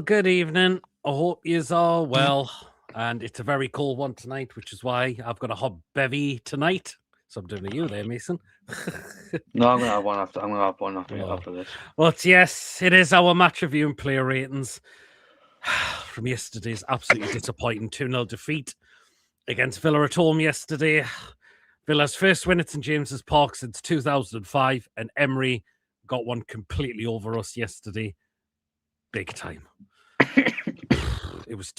Well, good evening. I hope yous are well. And it's a very cold one tonight, which is why I've got a hot bevy tonight. Something to you there, Mason. No, I'm gonna have one after. I'm gonna have one Oh. after this. But yes, it is our match review and player ratings from yesterday's absolutely disappointing 2-0 defeat against Villa at home yesterday. Villa's first win at St James's Park since 2005, and Emery got one completely over us yesterday. Big time. It was,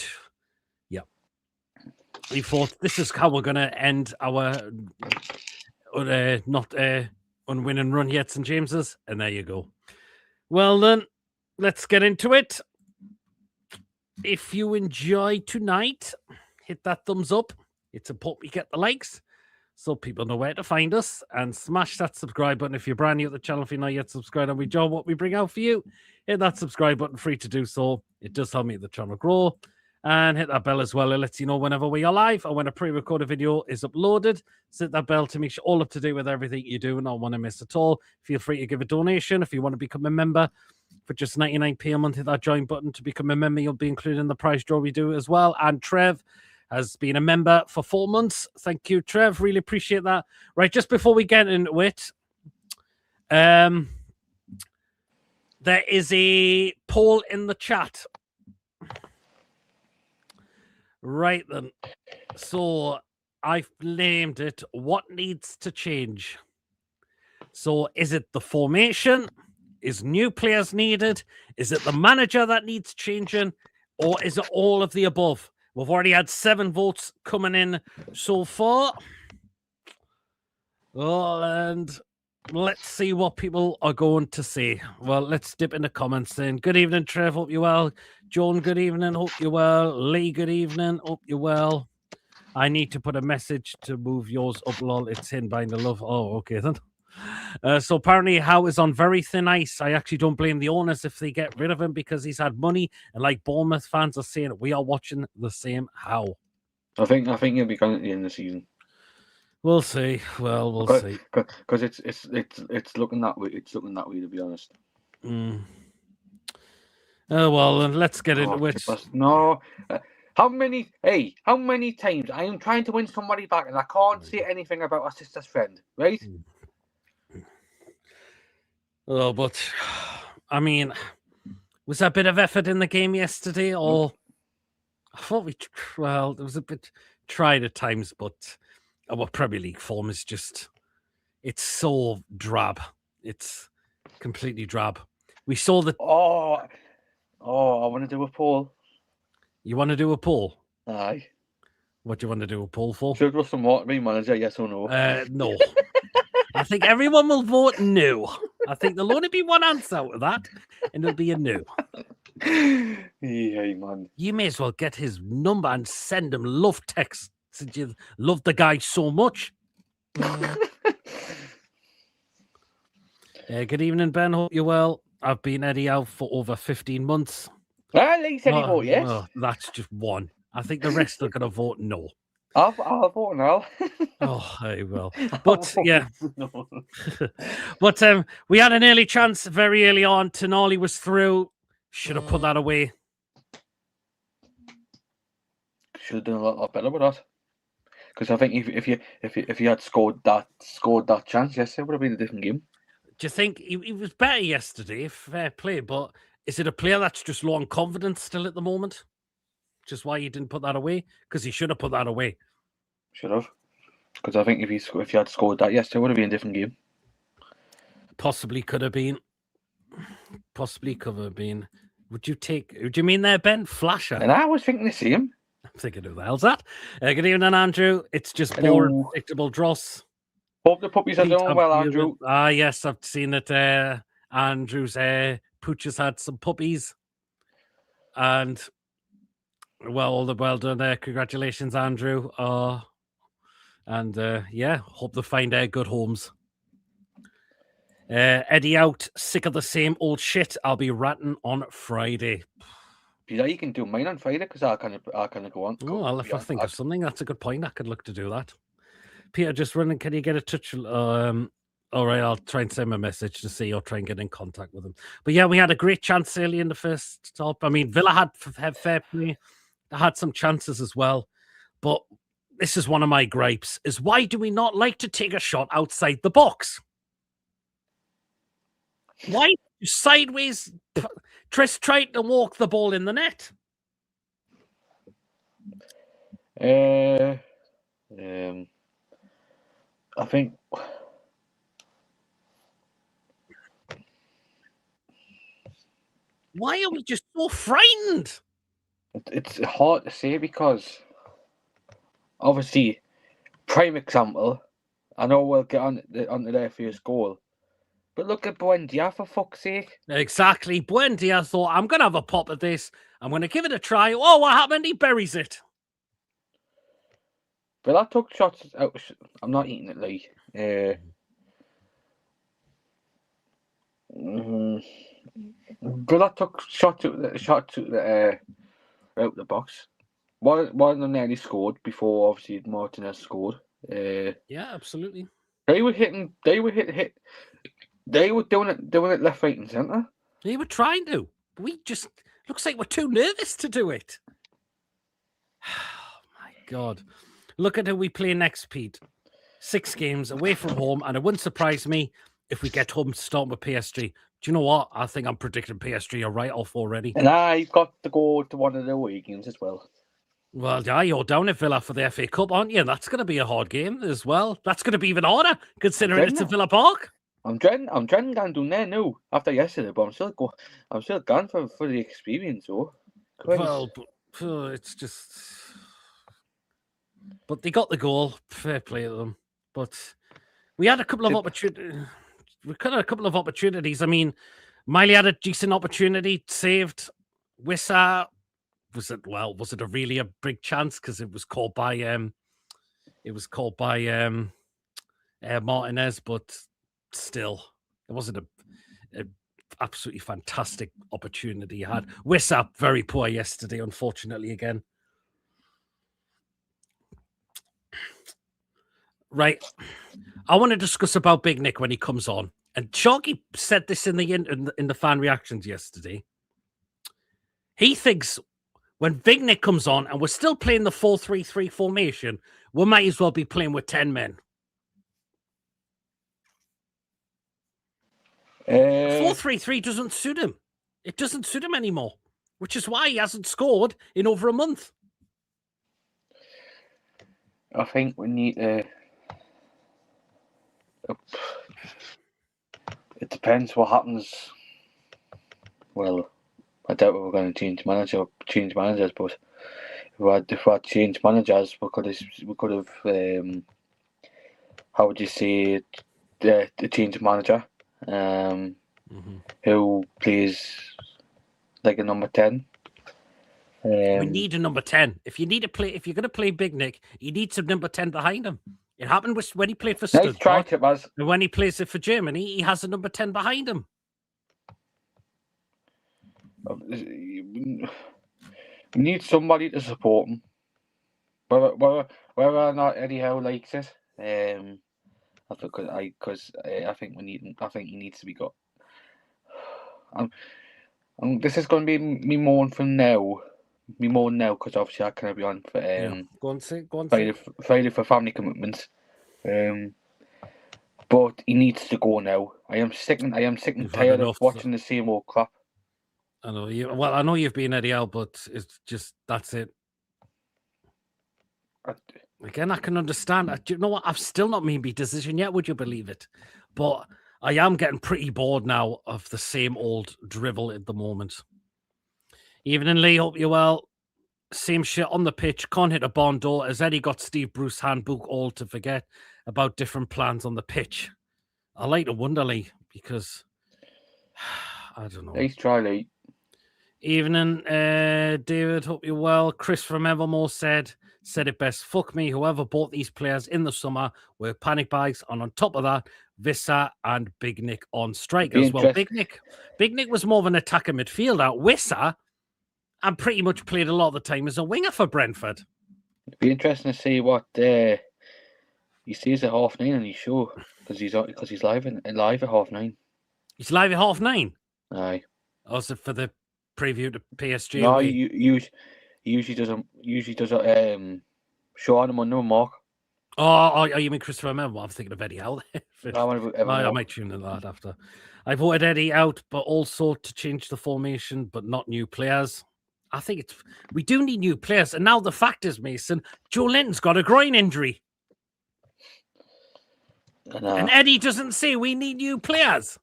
we thought this is how we're going to end our not unwinning run yet, St James's, and there you go. Well then, let's get into it. If you enjoy tonight, hit that thumbs up. It's important we get the likes so people know where to find us, and smash that subscribe button if you're brand new at the channel. If you're not yet subscribed and we enjoy what we bring out for you, hit that subscribe button, free to do so. It does help me the channel grow. And hit that bell as well. It lets you know whenever we are live or when a pre-recorded video is uploaded. So hit that bell to make sure all up to date with everything you do and not want to miss at all. Feel free to give a donation if you want to become a member for just 99p a month. Hit that join button to become a member. You'll be included in the prize draw we do as well. And Trev has been a member for 4 months. Thank you, Trev. Really appreciate that. Right, just before we get into it, there is a poll in the chat. Right then. So I've named it What Needs to Change. So is it the formation? Is new players needed? Is it the manager that needs changing? Or is it all of the above? We've already had 7 votes coming in so far. Well, and let's see what people are going to say. Well, let's dip in the comments then. Good evening, Trev. Hope you're well. Joan, good evening. Hope you're well. Lee, good evening. Hope you're well. I need to put a message to move yours up, lol. It's hidden behind the love. Oh, okay then. So apparently Howe is on very thin ice. I actually don't blame the owners if they get rid of him because he's had money. And like Bournemouth fans are saying, we are watching the same Howe. I think he'll be going at the end of the season. We'll see. Well, we'll see. Because it's looking that way. It's looking that way, to be honest. Oh well, then let's get into it. No. How many times I am trying to win somebody back and I can't say anything about a sister's friend, right? Oh, but I mean, was there a bit of effort in the game yesterday? Or I thought there was a bit tried at times, but our Premier League form is just, it's so drab. It's completely drab. We saw that. Oh, I want to do a poll. You want to do a poll? Aye. What do you want to do a poll for? Should Russell Martin be manager, yes or no? No. I think everyone will vote no. I think there'll only be one answer out of that, and it'll be a no. Yeah, man. You may as well get his number and send him love texts since you love the guy so much. Good evening, Ben. Hope you're well. I've been Eddie out for over 15 months. Well, he said he voted yes. Well, that's just one. I think the rest are going to vote no. I'll vote no. Oh, I will. But yeah. But we had an early chance very early on. Tonali was through. Should have put that away. Should have done a lot better with that. Because I think if you had scored that chance, yes, it would have been a different game. Do you think he was better yesterday? Fair play, but is it a player that's just low on confidence still at the moment? Just why he didn't put that away? Because he should have put that away. Should have. Because I think if you had scored that yesterday, it would have been a different game. Possibly could have been. Possibly could have been. Would you mean there, Ben? Flasher? And I was thinking the same. I'm thinking, who the hell's that? Good evening, Andrew. It's just boring, predictable dross. Hope the puppies are doing well, Andrew. Yes, I've seen it. Andrew's Pooch has had some puppies. And, well done there. Congratulations, Andrew. And hope they find good homes. Eddie out, sick of the same old shit. I'll be ratting on Friday. Peter, you can do mine on Friday because I kind of go on. Well, if I think of something, that's a good point. I could look to do that. Peter, just running. Can you get a touch All right, I'll try and send him a message to see or try and get in contact with him. But yeah, we had a great chance early in the first top. I mean, Villa had fair play. They had some chances as well. But this is one of my gripes, is why do we not like to take a shot outside the box? Why sideways Triss tried to walk the ball in the net? I think why are we just so frightened? it's hard to say because obviously, prime example. I know we'll get onto their first goal, but look at Buendia for fuck's sake. Exactly. Buendia thought, I'm going to have a pop at this. I'm going to give it a try. Oh, what happened? He buries it. Villa took shots out. I'm not eating it, like. Villa took shots out the box. One of them nearly scored before, obviously, Martinez scored. Yeah, absolutely. They were hitting. They were doing it left, right, and centre. They were trying to. We just looks like we're too nervous to do it. Oh my God! Look at who we play next, Pete. 6 games away from home, and it wouldn't surprise me if we get home starting with PSG. Do you know what? I think I'm predicting PSG are right off already. And I've got to go to one of the away games as well. Well, yeah, you're down at Villa for the FA Cup, aren't you? That's going to be a hard game as well. That's going to be even harder, considering it's at Villa Park. I'm dreading going down there now after yesterday, but I'm still gone for the experience, though. Well, it's just. But they got the goal. Fair play to them. But we had a couple of opportunities. We could have a couple of opportunities. I mean, Miley had a decent opportunity, saved. Wissa, was it a really a big chance because it was called by Martinez, but still, it wasn't a absolutely fantastic opportunity he had. Wissa very poor yesterday, unfortunately, again. Right. I want to discuss about Big Nick when he comes on. And Chalky said this in the fan reactions yesterday. He thinks when Big Nick comes on and we're still playing the 4-3-3 formation, we might as well be playing with 10 men. 4-3-3 doesn't suit him. It doesn't suit him anymore, which is why he hasn't scored in over a month. I think we need to... It depends what happens. Well, I doubt we're going to change managers, but if we had changed managers, we could have how would you say it, the change manager who plays like a number 10. We need a number 10. If you're going to play Big Nick, you need some number 10 behind him. It happened when he played for Stuttgart. And when he plays it for Germany, he has a number 10 behind him. We need somebody to support him. Whether or not Eddie Howe likes it, I think he needs to be got. This is going to be me more from now. Me more now because obviously I can't be on for Go on, say. Friday for family commitments. But he needs to go now. I am sick and tired of watching the same old crap. I know you. Well, I know you've been Eddie Howe, but it's just that's it. Again, I can understand. Do you know what? I've still not made my decision yet. Would you believe it? But I am getting pretty bored now of the same old drivel at the moment. Evening, Lee. Hope you're well. Same shit on the pitch. Can't hit a barn door. Has Eddie got Steve Bruce handbook all to forget about different plans on the pitch? I like to wonder, Lee, because I don't know. Nice try, Lee. Evening, David. Hope you're well. Chris from Evermore said it best. Fuck me. Whoever bought these players in the summer were panic buys, and on top of that, Wissa and Big Nick on strike as well. Big Nick was more of an attacker midfielder. Wissa, and pretty much played a lot of the time as a winger for Brentford. It'd be interesting to see what He stays at 9:30 on his show because he's live at 9:30. He's live at 9:30. Aye. Or is it for the preview to PSG No, away? he usually does a show on him on no mark. Oh, you mean Christopher Member? I'm thinking of Eddie Howe. I might tune in that after. I voted Eddie out, but also to change the formation, but not new players. I think we do need new players. And now the fact is, Mason, Joe Linton's got a groin injury. And Eddie doesn't say we need new players.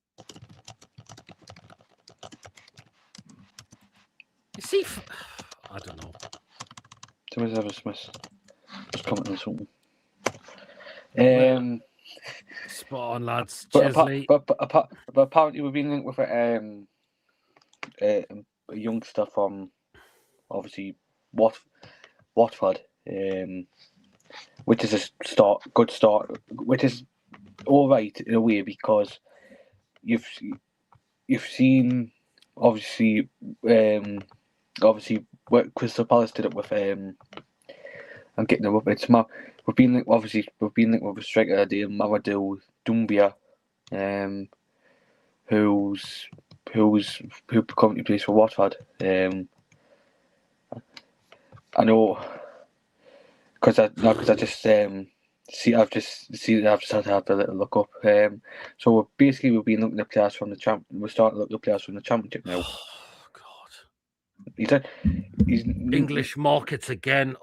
You see, I don't know. Somebody's ever Smith. Just commenting on something. Spot on, lads. But apparently we've been linked with a youngster from obviously Watford, which is a good start, which is all right in a way because you've seen obviously what Crystal Palace did it with I'm getting it up. We've been linked with a striker Mamadou Doumbia, who currently plays for Watford. I know because I just I've just had to have a little look up. So basically we've been looking at players from the We're starting to look at players from the Championship now. Oh God! He's English markets again.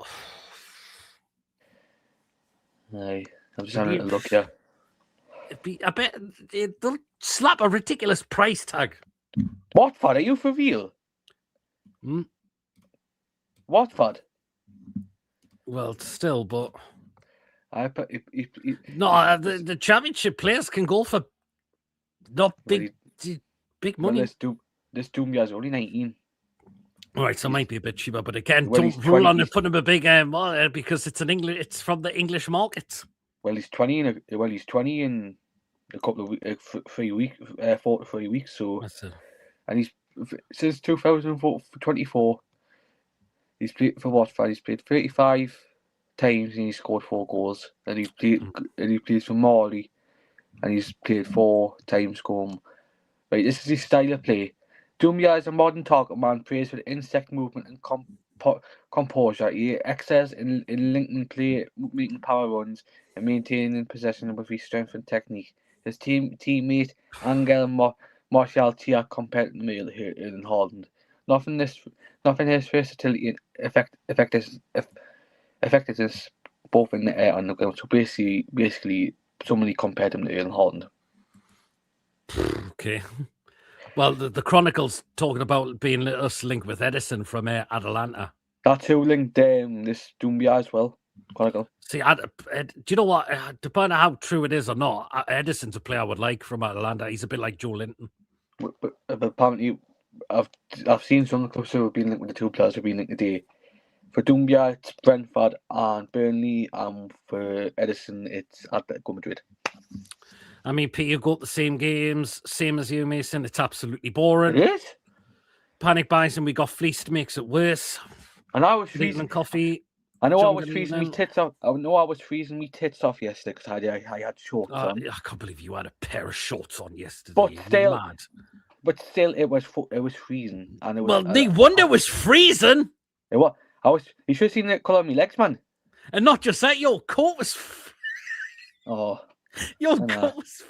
Aye, I'm just having a look here. I bet they'll slap a ridiculous price tag. Watford, are you for real? Watford. Well, still, but no, the Championship players can go for not big money. Well, this Doumbia is only 19. All right, so it might be a bit cheaper, but again, don't rule on it putting him a big because it's it's from the English market. Well, he's 20 in a couple of 3 weeks, 4 to 3 weeks. So, and he's since 2024. He's played for Watford. He's played 35 times and he scored 4 goals. And he plays for Morley, and he's played 4 times. Right, this is his style of play. Doumbia is a modern target man, praised for the insect movement and composure. He excels in linking play, making power runs, and maintaining possession with his strength and technique. His teammate Angel Martial Tia compared to Male here in Holland. Nothing his versatility and effectiveness both in the air and the ground. So basically somebody compared him to Erling Holland. Okay. Well, the Chronicle's talking about being us linked with Edison from Atalanta. That's who linked this Doumbia as well. Chronicle. See, do you know what? Depending on how true it is or not, Edison's a player I would like from Atalanta. He's a bit like Joe Linton. But apparently, I've seen some clubs who have been linked with the 2 players who have been linked today. For Doumbia, it's Brentford and Burnley, and for Edison, it's Atletico Madrid. I mean, Peter, you go to the same games, same as you, Mason. It's absolutely boring. It is. Panic buys and we got fleeced makes it worse. And I was freezing coffee. I know I was freezing my tits off. I know I was freezing my tits off yesterday because I had shorts on. I can't believe you had a pair of shorts on yesterday. But still, it was freezing. And it was, no wonder it was freezing. It was. You should have seen the colour of my legs, man. And not just that, your coat was. Oh. Your coat was.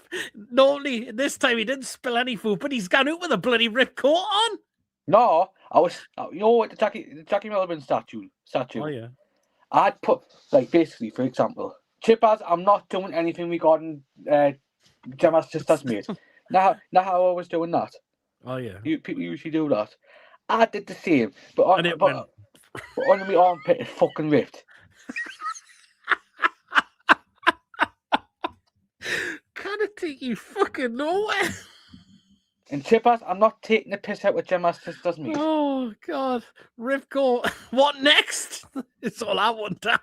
Normally, this time he didn't spill any food, but he's gone out with a bloody ripped coat on. No, I was. You know what? The Jackie Melbourne statue. Oh yeah. I'd put basically, for example, Chippers. I'm not doing anything regarding Gemma's sister's mate. Now how I was doing that. Oh yeah. People usually do that. I did the same, but under my armpit is fucking ripped. Can it take you fucking nowhere? And Chippers, I'm not taking the piss out with Gemma's sister's mate. Oh God, Rivko, what next? It's all I wonder.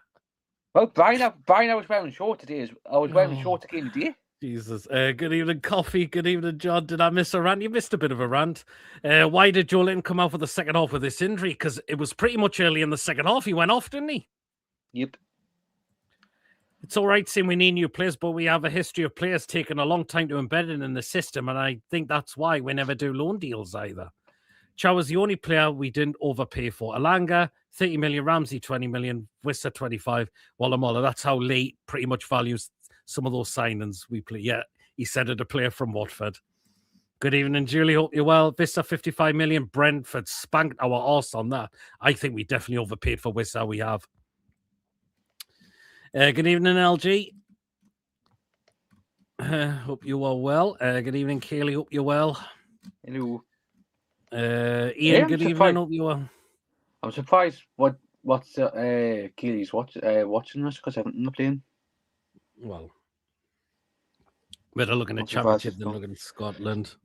Well, Brian, I was wearing short today. I was wearing short again today. Jesus. Good evening, Coffee. Good evening, John. Did I miss a rant? You missed a bit of a rant. Why did Joe Linton come out for the second half with this injury? Because it was pretty much early in the second half. He went off, didn't he? Yep. It's all right saying we need new players, but we have a history of players taking a long time to embed in the system, and I think that's why we never do loan deals either. Chow was the only player we didn't overpay for. Alanga, 30 million, Ramsey, 20 million, Wissa, 25, Walla Molla. That's how Lee pretty much values some of those signings we play. Yeah, he said it, a player from Watford. Good evening, Julie. Hope you're well. Wissa, 55 million. Brentford spanked our arse on that. I think we definitely overpaid for Wissa. We have. Good evening, LG. Hope you are well. Good evening, Kaylee. Hope you're well. Hello. Ian, good evening. Hope you are. I'm surprised what's Keely's watching this because I haven't been playing. Well, better looking at Championship than looking at Scotland.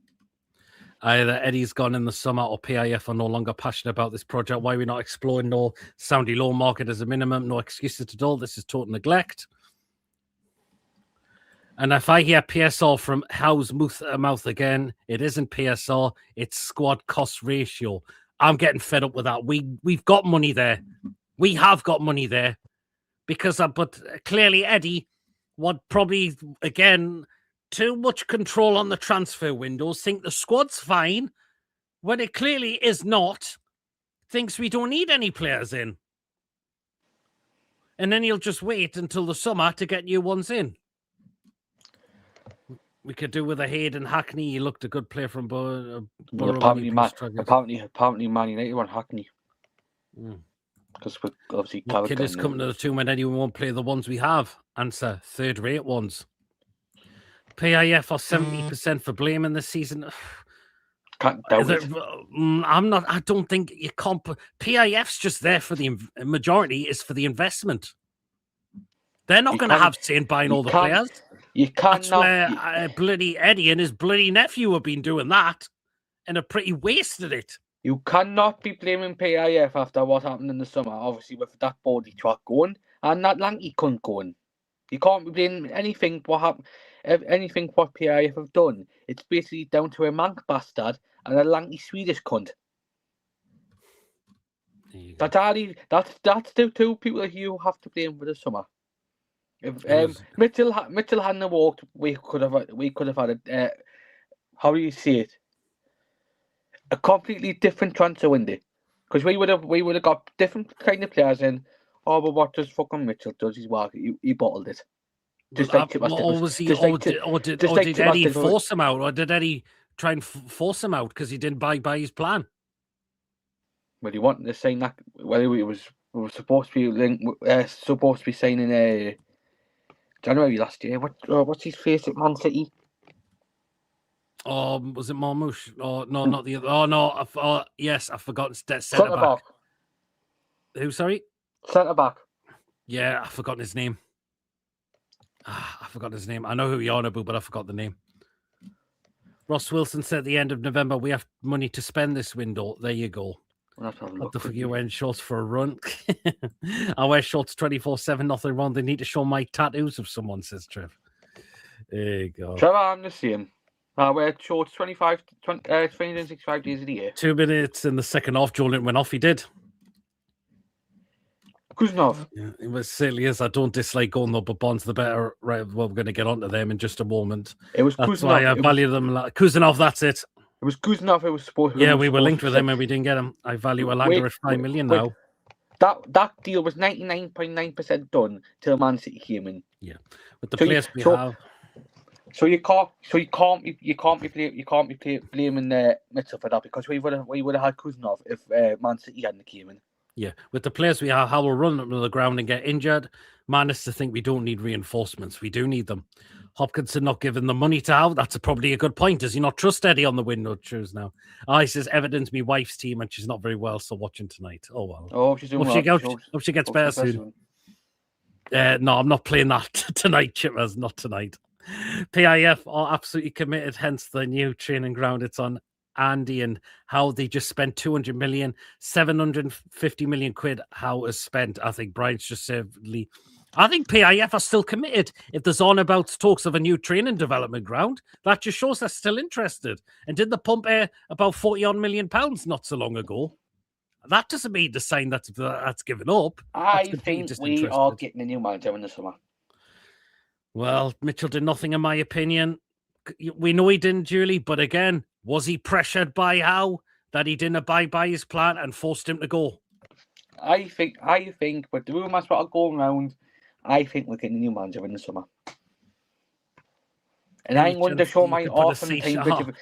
Either Eddie's gone in the summer or PIF are no longer passionate about this project. Why are we not exploring no soundy low market as a minimum? No excuses at all. This is total neglect. And if I hear PSR from Howe's mouth again, it isn't PSR, it's squad cost ratio. I'm getting fed up with that. We've got money there. We have got money there. But clearly Eddie would probably, again, too much control on the transfer windows, think the squad's fine, when it clearly is not, thinks we don't need any players in. And then he'll just wait until the summer to get new ones in. We could do with a Hayden Hackney. He looked a good player from Borough. Apparently, Man United want Hackney. Because we're obviously kid is coming to the tomb and anyone won't play the ones we have. Answer, third-rate ones. PIF are 70% for blaming this season. Can't doubt it. I don't think you can't. PIF's just there for the majority is for the investment. They're not going to have say in buying all the players. You can't. That's where bloody Eddie and his bloody nephew have been doing that and have pretty wasted it. You cannot be blaming PIF after what happened in the summer, obviously with that body truck going and that lanky cunt going. You can't be blaming anything what happened, anything what PIF have done. It's basically down to a mank bastard and a lanky Swedish cunt. That's the two people that you have to blame for the summer. If Mitchell hadn't walked, we could have had a how do you see it? A completely different transfer window, because we would have got different kind of players in. Oh, but what does fucking Mitchell does? He's working. He bottled it. Just like did Eddie force him out, or did Eddie try and force him out because he didn't buy his plan? Well, he wanted to sign that. Well, we were supposed to be signing January last year. What's his face at Man City? Was it Marmouche? Oh no, not the other. Oh no, yes, I forgot. Centre back. Who? Sorry. Centre back. Yeah, I've forgotten his name. I forgot his name. I know who you're on about, but I forgot the name. Ross Wilson said at the end of November, we have money to spend this window. There you go. What the fuck, you wearing shorts for a run? I wear shorts 24/7, nothing wrong. They need to show my tattoos if someone says, Trev. There you go. Trevor, I'm the same. I wear shorts 365 days of the year. 2 minutes in the second half, Jordan went off. He did. Kuznov. Yeah, it certainly is. I don't dislike going though, but Bond's the better. Right, well, we're going to get onto them in just a moment. It was that's Kuznov. Why I value them. Kuznov, that's it. It was Kuznov. It was supposed. Yeah, we were linked with him and we didn't get him. I value Alanga at 5 million now. That deal was 99.9% done till Man City came in. Yeah, with the players we have. So you can't be blaming Mitchell for that, because we would have had Kuznov if Man City hadn't came in. Yeah, with the players we have, how we'll run up to the ground and get injured. Managed to think we don't need reinforcements. We do need them. Hopkinson not giving the money to Howe. That's probably a good point. Does he not trust Eddie on the window choose now? He says Everton's my wife's team and she's not very well, so watching tonight. Oh well. Oh, she's doing hope she gets better soon. No, I'm not playing that tonight, Chippers. Not tonight. PIF are absolutely committed. Hence the new training ground. It's on Andy and how they just spent 200 million, 750 million quid. How is spent? I think Brian's just said. I think PIF are still committed. If there's on about talks of a new training development ground, that just shows they're still interested. And did the pump air about 40 million pounds not so long ago? That doesn't mean the sign that's given up. I think we are getting a new manager in the summer. Well, Mitchell did nothing, in my opinion. We know he didn't, Julie, but again, was he pressured by Howe that he didn't abide by his plan and forced him to go? I think with the rumours that are going round, I think we're getting a new manager in the summer. And I'm going to show my arse on the time.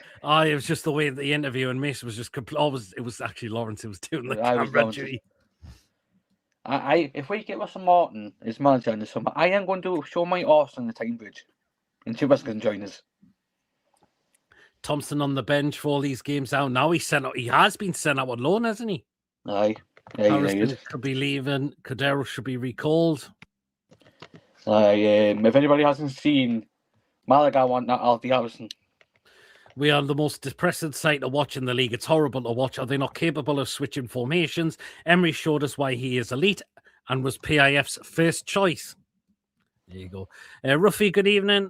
It was just the way the interview and Mace was just it was actually Lawrence who was doing the camera duty. If we get Russell Martin as manager in the summer, I am going to show my arse on the time bridge. And Chivas can join us. Thompson on the bench for all these games out. Now he has been sent out on loan, hasn't he? Aye. Harrison could be leaving. Cordero should be recalled. If anybody hasn't seen Malaga want that Alfie Harrison. We are the most depressing sight to watch in the league. It's horrible to watch. Are they not capable of switching formations? Emery showed us why he is elite and was PIF's first choice. There you go. Ruffy, good evening.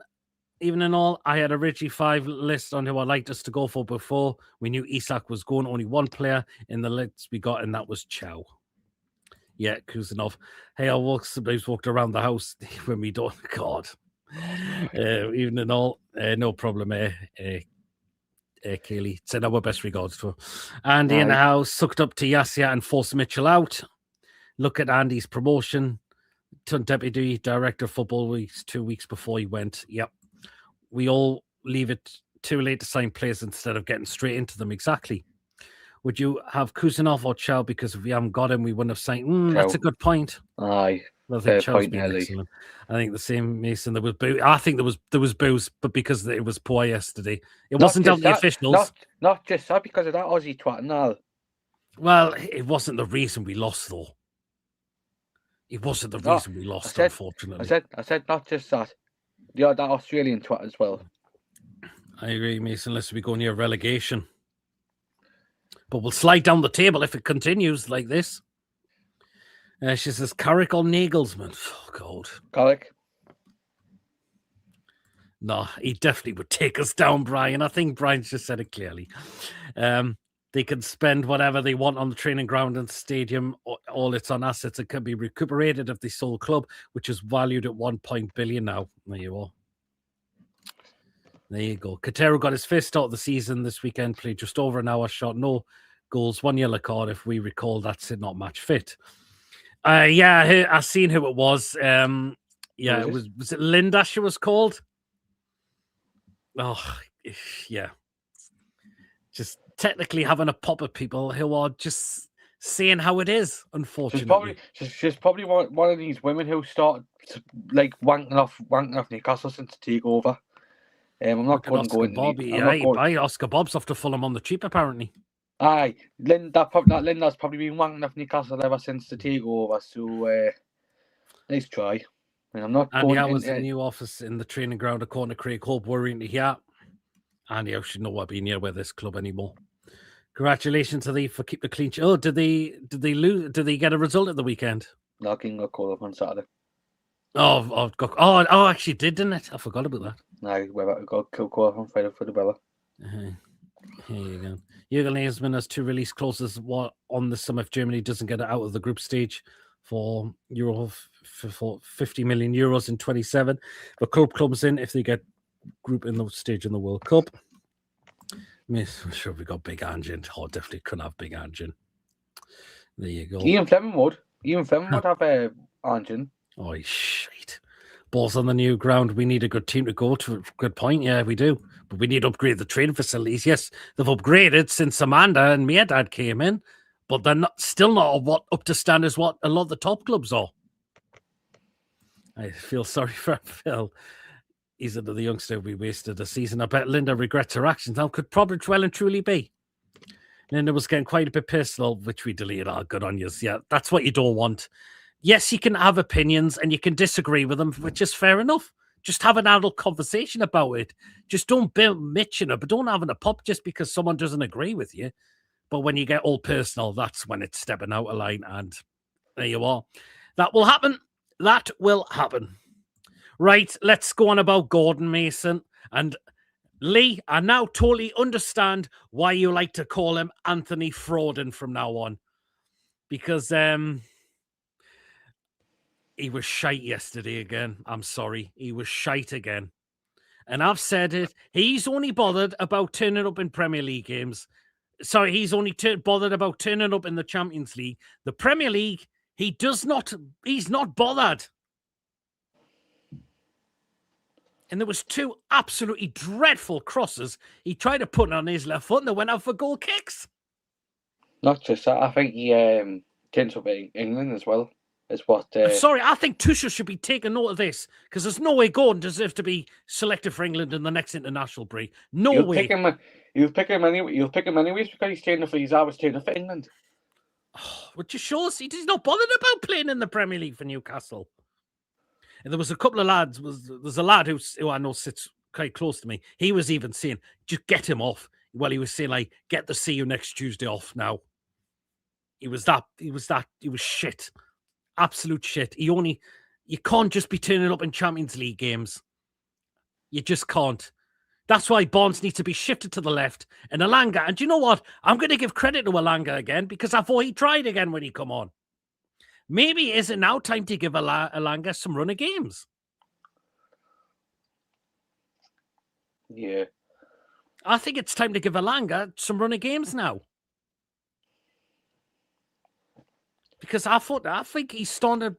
Evening all. I had originally 5 lists on who I liked us to go for before we knew Isak was going. Only one player in the list we got, and that was Chow. Yeah, Kuzanov. Hey, I sometimes walked around the house when we don't. God. Evening all. No problem. Kaylee send our best regards to her. Andy in the house sucked up to Yasia and forced Mitchell out. Look at Andy's promotion to deputy director of football 2 weeks before he went. Yep. We all leave it too late to sign players instead of getting straight into them. Exactly. Would you have Kuzanov or Chow? Because if we haven't got him, we wouldn't have signed. That's a good point. Aye. I think Chow's been excellent. I think the same, Mason. There was boo. I think there was booze, but because it was poor yesterday, it wasn't down to the officials. Not just that, because of that Aussie twat and all. Well, it wasn't the reason we lost, though. It wasn't the reason we lost, unfortunately. I said not just that. That Australian twat as well. I agree, Mason. Unless we go near relegation, but we'll slide down the table if it continues like this. She says, Carrick or Nagelsmann? Oh, God. Carrick. No, he definitely would take us down, Brian. I think Brian's just said it clearly. They can spend whatever they want on the training ground and stadium. All its on assets. It can be recuperated if they sold club, which is valued at $1 billion now. There you are. There you go. Cordero got his first start of the season this weekend. Played just over an hour. Shot no goals. 1 yellow card. If we recall, that's it. Not match fit. I seen who it was. It was it Linda she was called? Oh, yeah. Just technically having a pop at people who are just saying how it is, unfortunately. She's probably one of these women who started like wanking off Newcastle since the takeover. I'm not going to go into buy Oscar Bob's off to Fulham on the cheap, apparently. Aye, Linda's probably been wanking off Newcastle ever since the takeover. So nice try. And I'm not. Andy Howe was in the new office in the training ground, according to Craig Hope, worrying to hear. Andy Howe should know I've been here with this club anymore. Congratulations to them for keep the clean sheet. Oh, did they lose? Did they get a result at the weekend? No, King got called up on Saturday. Actually did, didn't it? I forgot about that. No, we got called up on Friday for the Villa. Here you go. Jürgen Nagelsmann has 2 release clauses on the sum if Germany doesn't get it out of the group stage for for 50 million euros in 27. The club comes in if they get group in the stage in the World Cup. I'm sure we got Big Angin. Oh, definitely couldn't have Big Angin. There you go. Ian Fleming would have Angin. Oh, shit. Balls on the new ground. We need a good team to go to. Good point. Yeah, we do. But we need to upgrade the training facilities. Yes, they've upgraded since Amanda and Miedad came in, but they're still not up to standards what a lot of the top clubs are. I feel sorry for Phil. He's the youngster we wasted a season. I bet Linda regrets her actions now. Could probably well and truly be. Linda was getting quite a bit personal, which we deleted. Oh, good on you. Yeah, that's what you don't want. Yes, you can have opinions and you can disagree with them, which is fair enough. Just have an adult conversation about it. Just don't be mitching it, but don't have a pop just because someone doesn't agree with you. But when you get all personal, that's when it's stepping out of line. And there you are. That will happen. That will happen. Right, let's go on about Gordon Mason. And Lee, I now totally understand why you like to call him Anthony Frauden from now on. Because He was shite yesterday again. I'm sorry. He was shite again. And I've said it. He's only bothered about turning up in Premier League games. Sorry, he's only bothered about turning up in the Champions League. The Premier League, he's not bothered. And there was 2 absolutely dreadful crosses he tried to put on his left foot and they went out for goal kicks. Not just that, I think he turns up in England as well. Is what? Sorry, I think Tuchel should be taking note of this because there's no way Gordon deserves to be selected for England in the next international break. No way. You'll pick him anyways because he's always turning for England. Which just shows he's not bothered about playing in the Premier League for Newcastle. And there was a couple of lads. There's a lad who I know sits quite close to me. He was even saying, just get him off. Well, he was saying, like, get the see you next Tuesday off now. He was shit. Absolute shit. You can't just be turning up in Champions League games. You just can't. That's why Bonds needs to be shifted to the left. And Elanga, and do you know what? I'm going to give credit to Elanga again because I thought he tried again when he come on. Maybe is it now time to give Elanga some run of games? Yeah. I think it's time to give Elanga some run of games now. Because I think he's starting to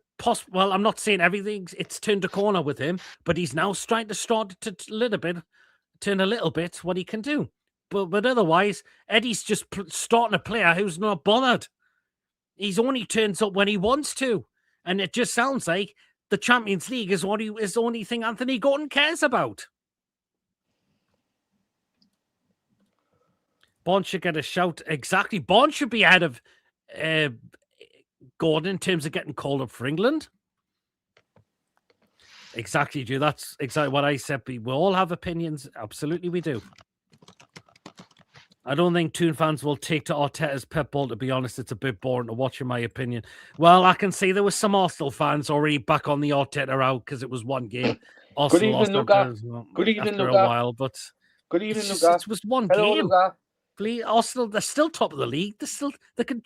well, I'm not saying it's turned a corner with him, but he's now trying to turn a little bit what he can do. But otherwise, Eddie's just starting a player who's not bothered. He's only turns up when he wants to. And it just sounds like the Champions League is the only thing Anthony Gordon cares about. Bond should get a shout. Exactly. Bond should be ahead of Gordon in terms of getting called up for England. Exactly, Drew. That's exactly what I said. We all have opinions. Absolutely, we do. I don't think Toon fans will take to Arteta's Pep ball. To be honest, it's a bit boring to watch, in my opinion. Well, I can see there was some Arsenal fans already back on the Arteta out because it was one game. Arsenal Good evening, Luca. Good evening, after Luca. a while, but good evening, Luca. It was one Hello, game. Luca. Arsenal, they're still top of the league.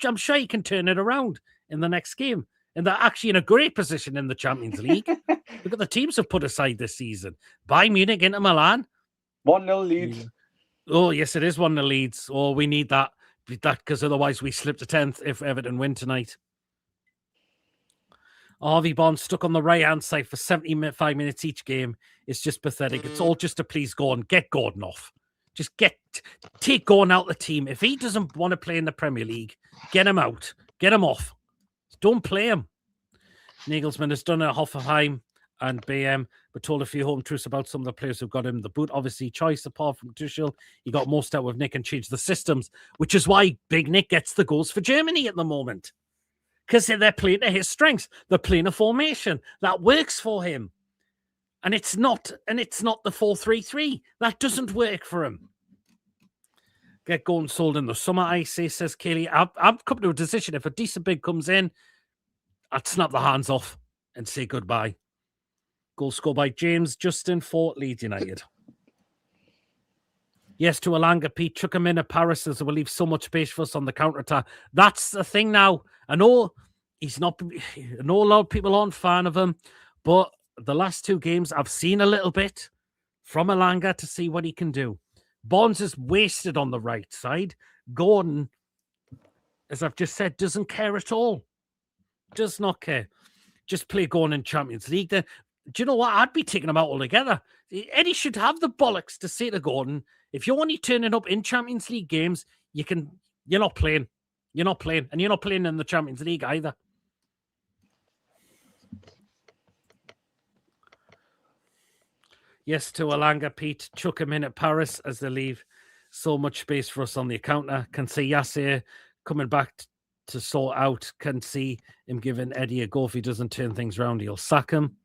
I'm sure you can turn it around in the next game. And they're actually in a great position in the Champions League. Look at the teams have put aside this season. Bayern Munich, Inter Milan. 1-0 leads. Oh, yes, it is 1-0 leads. Oh, we need that because otherwise we slip to 10th if Everton win tonight. Harvey Bond stuck on the right-hand side for 75 minutes each game. It's just pathetic. It's all just to please Gordon. Get Gordon off. Just take Gordon out of the team. If he doesn't want to play in the Premier League, get him out. Get him off. Don't play him. Nagelsmann has done at Hoffenheim and BM, but told a few home truths about some of the players who got him the boot. Obviously, choice apart from Tuchel, he got most out with Nick and changed the systems, which is why Big Nick gets the goals for Germany at the moment. Because they're playing to his strengths. They're playing a formation that works for him. And it's not the 4-3-3. That doesn't work for him. Get Gordon sold in the summer, I say, says Kaylee. I've come to a decision. If a decent bid comes in, I'd snap the hands off and say goodbye. Goal scored by James Justin for Leeds United. Yes, to Elanga, Pete. Chuck him in at Paris as it will leave so much space for us on the counter-attack. That's the thing now. I know a lot of people aren't fan of him, but the last 2 games, I've seen a little bit from Elanga to see what he can do. Bonds is wasted on the right side. Gordon, as I've just said, doesn't care at all. Does not care. Just play Gordon in Champions League. Do you know what? I'd be taking him out altogether. Eddie should have the bollocks to say to Gordon, if you're only turning up in Champions League games, you're not playing. You're not playing. And you're not playing in the Champions League either. Yes, to Elanga, Pete. Chuck him in at Paris as they leave so much space for us on the counter. Can see Yasser coming back to sort out. Can see him giving Eddie a go. If he doesn't turn things around, he'll sack him.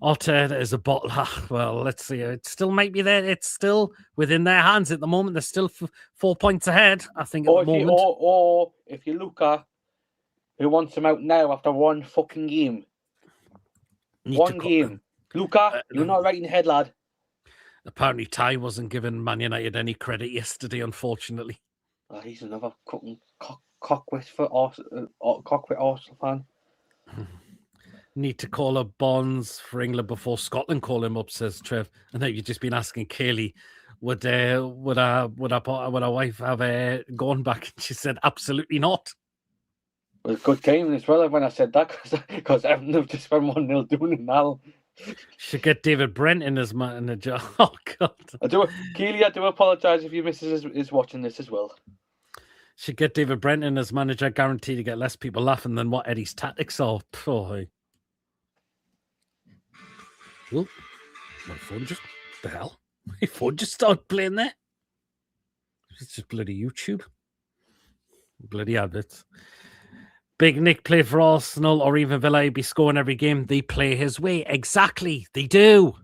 Arteta is a bottle. Well, let's see. It still might be there. It's still within their hands at the moment. They're still 4 points ahead, I think, at the moment. Or if you look at who wants him out now after one fucking game. One game. Luca, you're not right in the head, lad. Apparently, Ty wasn't giving Man United any credit yesterday, unfortunately. Oh, he's another fucking cockwit Arsenal fan. Need to call up Bonds for England before Scotland call him up, says Trev. And then you've just been asking Kaylee, would our wife have gone back? And she said, absolutely not. It was good timing as well when I said that because Everton have just been 1-0 doing it now. Should get David Brent in as manager. Oh, God. Keely, I do apologise if your missus is watching this as well. Should get David Brent in as manager, guaranteed to get less people laughing than what Eddie's tactics are. Oh, my phone just... The hell? My phone just started playing there. It's just bloody YouTube. Bloody adverts. Big Nick play for Arsenal or even Villa, he'd be scoring every game. They play his way. Exactly. They do.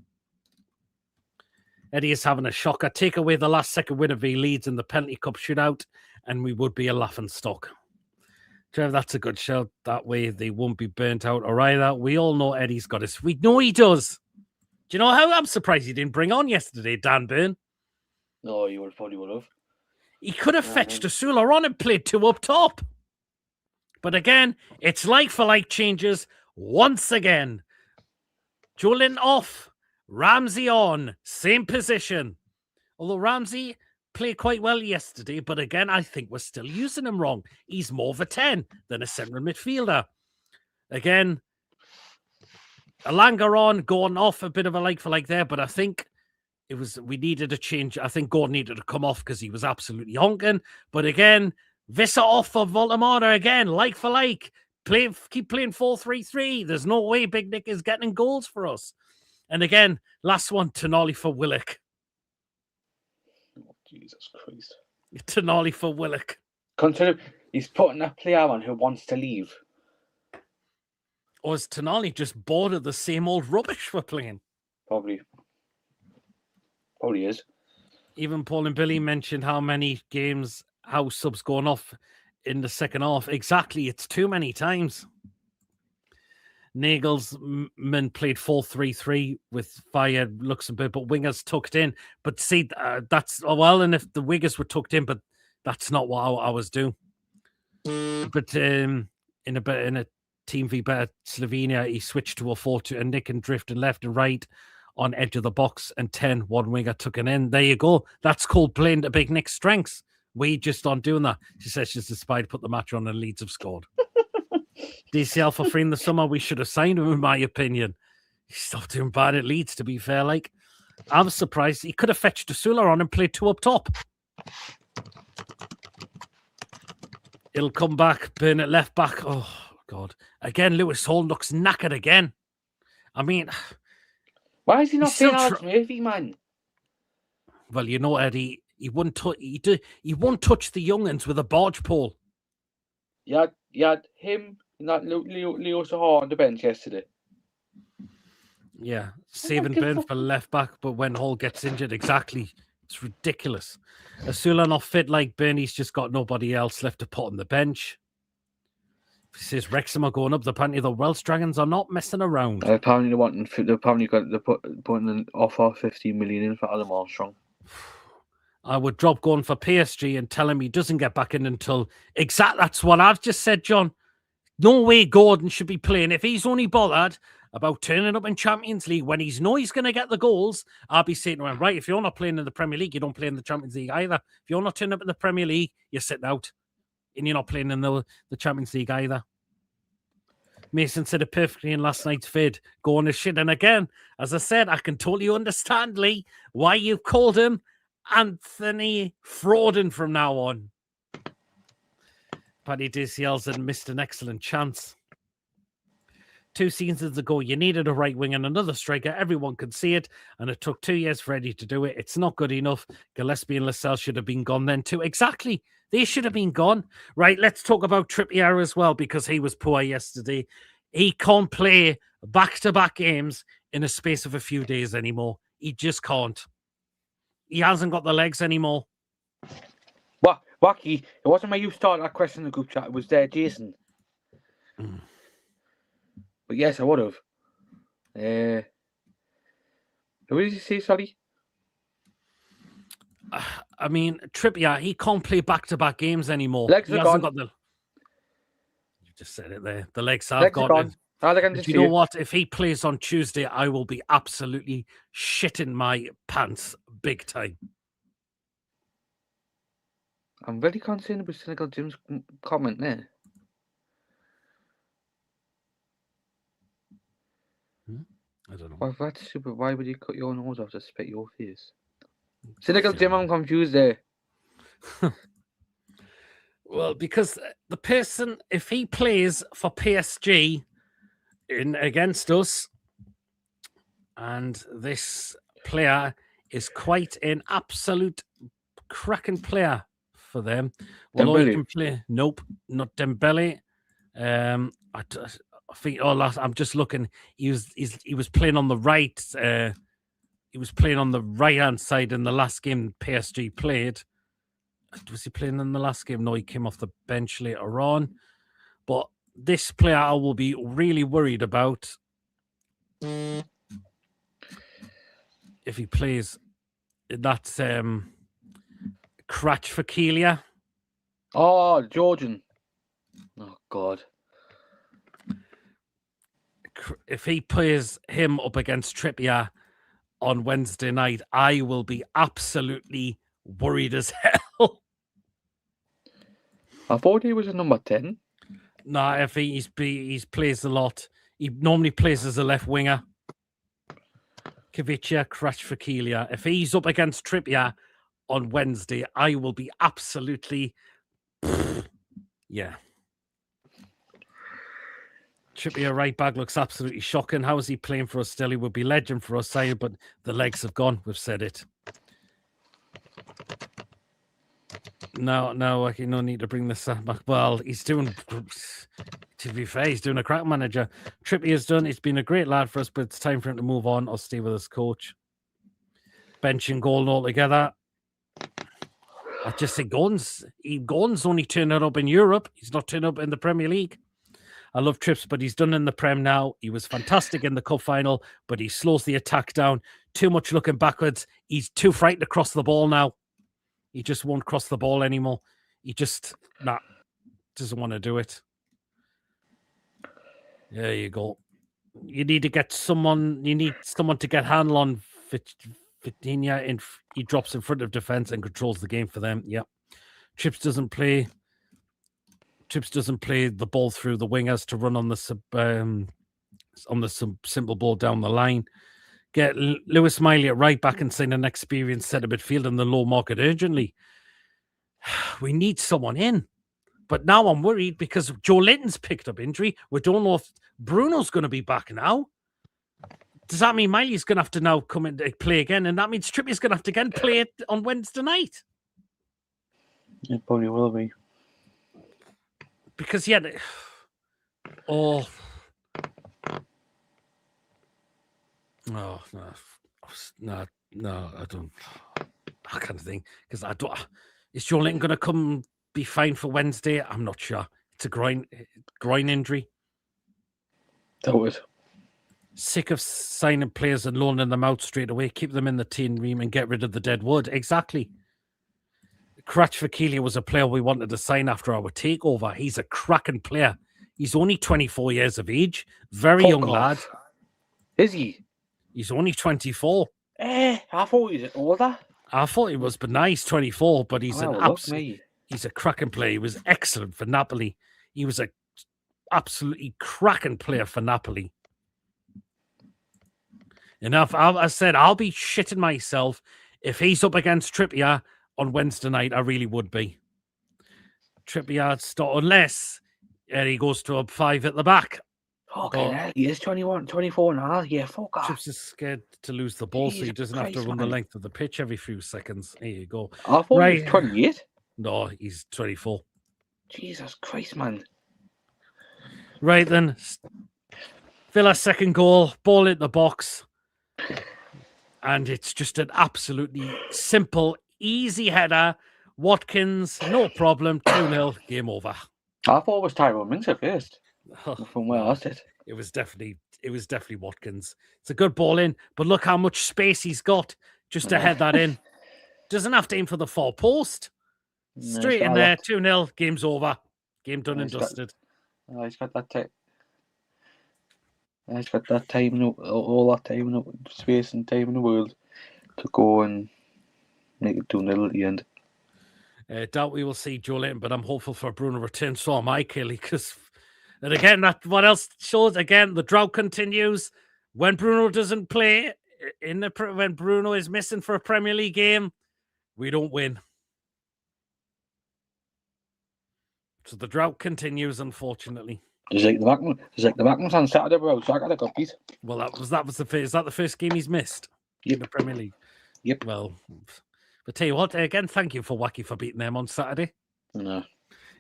Eddie is having a shocker. Take away the last second win of the Leeds in the penalty cup shootout, and we would be a laughing stock. Trev, that's a good shout. That way they won't be burnt out or either. We all know Eddie's got us. We know he does. Do you know how I'm surprised he didn't bring on yesterday, Dan Burn? No, you probably would have. He could have fetched Asula on and played 2 up top. But again, it's like for like changes once again. Joelin off, Ramsey on, same position. Although Ramsey played quite well yesterday, but again, I think we're still using him wrong. He's more of a 10 than a central midfielder. Again, Alanga on, going off, a bit of a like for like there, but I think we needed a change. I think Gordon needed to come off because he was absolutely honking. But again, Vissa off for Voldemort again, like for like. Keep playing 4-3-3. There's no way Big Nick is getting goals for us. And again, last one, Tonali for Willock. Oh, Jesus Christ. Tonali for Willock. Consider he's putting a player on who wants to leave. Or is Tonali just bored of the same old rubbish we're playing? Probably is. Even Paul and Billy mentioned how many games Howe subs going off in the second half. Exactly, it's too many times. Nagelsmann played 4-3-3 with Fire, Luxembourg, but wingers tucked in. But see, that's well, and if the wingers were tucked in, but that's not what I was doing. But in a Team V better Slovenia, he switched to a 4-2 and Nick and drifting left and right on edge of the box and 10 one winger took an in. There you go. That's called playing to Big Nick's strengths. We just aren't doing that. She says she's inspired to put the match on and Leeds have scored. DCL for free in the summer. We should have signed him, in my opinion. He's still doing bad at Leeds, to be fair. Like, I'm surprised. He could have fetched Asula on and played 2 up top. It'll come back. Burn it left back. Oh, God. Again, Lewis Hall looks knackered again. I mean... Why is he not playing Alex Murphy, man? Well, you know, Eddie, he won't touch the young'uns with a barge pole. You had him and that Leo Sahar on the bench yesterday. Yeah, saving Burn for left back, but when Hall gets injured, exactly. It's ridiculous. Asula not fit like Burn, he's just got nobody else left to put on the bench. He says Wrexham are going up. Apparently the Welsh Dragons are not messing around. Apparently they're putting an offer 15 million in for Adam Armstrong. I would drop going for PSG and tell him he doesn't get back in until that's what I've just said, John. No way Gordon should be playing. If he's only bothered about turning up in Champions League when he's going to get the goals, I'll be saying to him, right, if you're not playing in the Premier League, you don't play in the Champions League either. If you're not turning up in the Premier League, you're sitting out. And you're not playing in the Champions League either. Mason said it perfectly in last night's vid. Going to shit. And again, as I said, I can totally understand, Lee, why you called him Anthony Frauden from now on. Paddy DCL's had missed an excellent chance. 2 seasons ago, you needed a right wing and another striker. Everyone could see it, and it took 2 years for Eddie to do it. It's not good enough. Gillespie and Lascelles should have been gone then too. Exactly. They should have been gone. Right, let's talk about Trippier as well, because he was poor yesterday. He can't play back-to-back games in a space of a few days anymore. He just can't. He hasn't got the legs anymore. What? Wacky, it wasn't my you started that question in the group chat. It was there, Jason. But yes, I would have. What did you say, sorry? I mean, Trippier, he can't play back-to-back games anymore. Legs he are hasn't gone. got the... You just said it there. The legs have gone. All I can But just you say, know what? If he plays on Tuesday, I will be absolutely shitting my pants big time. I'm very concerned with Cynical Jim's comment there. I don't know. Well, if that's stupid, why would you cut your nose off to spit your face? Cynical Jim, I'm confused there. Well, because the person, if he plays for PSG in against us, and this player is quite an absolute cracking player for them. Well, he can play. Nope, not Dembele. I think. I'm just looking. He was playing on the right. He was playing on the right hand side in the last game PSG played. Was he playing in the last game? No, he came off the bench later on. But this player I will be really worried about if he plays. That's Kvaratskhelia. Oh, Georgian. Oh, God. If he plays him up against Trippier on Wednesday night, I will be absolutely worried as hell. I thought he was a number 10. No, I think he's plays a lot. He normally plays as a left winger. Kvaratskhelia. If he's up against Trippier on Wednesday, I will be absolutely... Yeah. Trippier right back looks absolutely shocking. How is he playing for us still? He would be legend for us, but the legs have gone. We've said it. No, I no need to bring this back. Well, he's doing, to be fair, he's doing a crack manager. Trippier's done. He's been a great lad for us, but it's time for him to move on or stay with his coach. Bench and goal altogether. I just say Gordon's only turning up in Europe. He's not turning up in the Premier League. I love Trips, but he's done in the Prem now. He was fantastic in the cup final, but he slows the attack down. Too much looking backwards. He's too frightened to cross the ball now. He just won't cross the ball anymore. He just doesn't want to do it. There you go. You need to get someone. You need someone to get handle on Vitinha, and he drops in front of defense and controls the game for them. Yep. Trips doesn't play the ball through the wingers to run on the simple ball down the line. Get Lewis Miley at right back and sign an experienced centre midfield in the low market urgently. We need someone in. But now I'm worried because Joe Linton's picked up injury. We don't know if Bruno's going to be back now. Does that mean Miley's going to have to now come in to play again? And that means Trippier's going to have to again play it on Wednesday night. It probably will be. Because, yeah... Oh... No, I don't. I can't think because I don't. Is Joe Linton going to come be fine for Wednesday? I'm not sure. It's a groin injury. That was Sick of signing players and loaning them out straight away. Keep them in the tin room and get rid of the dead wood. Exactly. Kvaratskhelia was a player we wanted to sign after our takeover. He's a cracking player. He's only 24 years of age. Very young lad. Is he? He's only 24. I thought he was older. I thought he was, but now he's 24. But he's he's a cracking player. He was excellent for Napoli. He was a absolutely cracking player for Napoli. And I said I'll be shitting myself if he's up against Trippier on Wednesday night. I really would be. Trippier unless he goes to a 5 at the back. Okay, he is 21, 24 now. Yeah, fuck off. Trips is scared to lose the ball, so he doesn't have to run the length of the pitch every few seconds. Here you go. I thought he was 28. No, he's 24. Jesus Christ, man. Right then. Villa's second goal, ball in the box. And it's just an absolutely simple, easy header. Watkins, no problem. 2-0, game over. I thought it was Tyrone Mings at first. From where I sit. It was definitely Watkins. It's a good ball in, but look how much space he's got just to head that in. Doesn't have to aim for the far post. Straight in there, 2-0, game's over. Game done and dusted. He's got that He's got that time, all that time, space and time in the world to go and make it 2-0 at the end. Doubt we will see Joe Linton, but I'm hopeful for Bruno return. So am I, Kelly, because... And again, that what else shows? Again, the drought continues. When Bruno doesn't play, when Bruno is missing for a Premier League game, we don't win. So the drought continues, unfortunately. There's like the Watkins on Saturday, bro. Saturday got beat. Well, is that the first game he's missed in the Premier League? Yep. Well, but tell you what, again, thank you for Wacky for beating them on Saturday. No.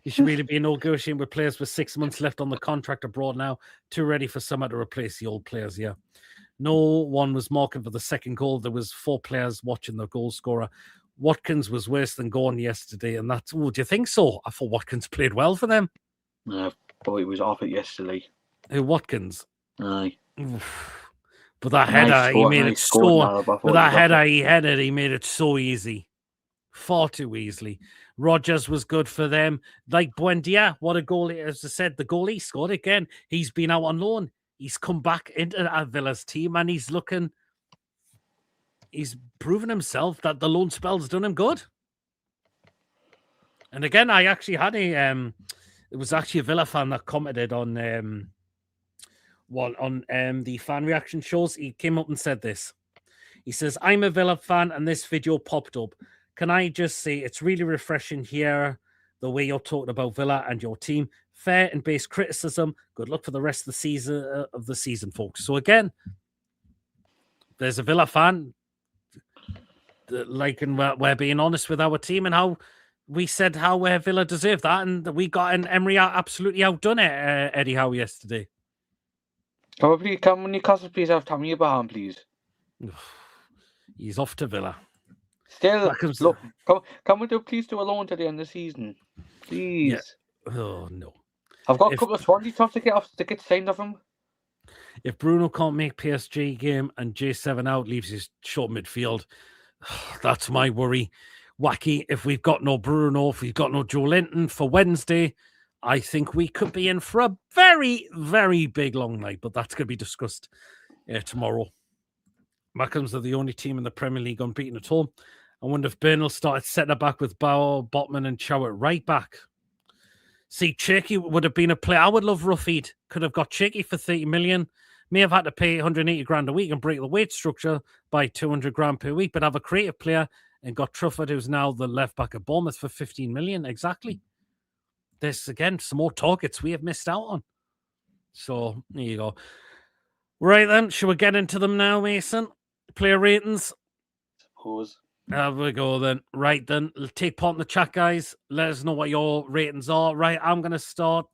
You should really be negotiating with players with 6 months left on the contract abroad now, too ready for summer to replace the old players. Yeah. No one was marking for the second goal. There was 4 players watching the goal scorer. Watkins was worse than Gordon yesterday, and that's... Oh, do you think so? I thought Watkins played well for them. No, but he was off it yesterday. Who, Watkins? Aye. But that header, he made it so... But that header he headed, he made it so easy. Far too easily. Rodgers was good for them. Like Buendia, what a goal. As I said, the goal he scored again. He's been out on loan. He's come back into Villa's team and he's proven himself that the loan spell's done him good. And again, I actually had it was actually a Villa fan that commented on the fan reaction shows. He came up and said this. He says, I'm a Villa fan and this video popped up. Can I just say it's really refreshing here the way you're talking about Villa and your team. Fair and based criticism. Good luck for the rest of the season, folks. So again, there's a Villa fan and we're being honest with our team and how we said how Villa deserved that, and we got an Emery absolutely outdone it, Eddie Howe yesterday. Can Newcastle please have Tammy Abraham, please? He's off to Villa. Still, look, can we please do a loan to the end of the season? Please. Yeah. Oh, no. I've got a couple of Swansea stuff to get signed off him. If Bruno can't make PSG game and J7 out leaves his short midfield, that's my worry. Wacky, if we've got no Bruno, if we've got no Joe Linton for Wednesday, I think we could be in for a very, very big long night, but that's going to be discussed tomorrow. Mackhams are the only team in the Premier League unbeaten at home. I wonder if Burnley started setting back with Bauer, Botman and Chow at right back. See, Cherky would have been a player. I would love Ruffy. Could have got Cherky for 30 million. May have had to pay 180 grand a week and break the wage structure by 200 grand per week, but have a creative player and got Trufford, who's now the left back at Bournemouth, for 15 million. Exactly. There's, again, some more targets we have missed out on. So, there you go. Right then, should we get into them now, Mason? Player ratings? Suppose. There we go then. Right then, take part in the chat, guys. Let us know what your ratings are. Right, I'm going to start.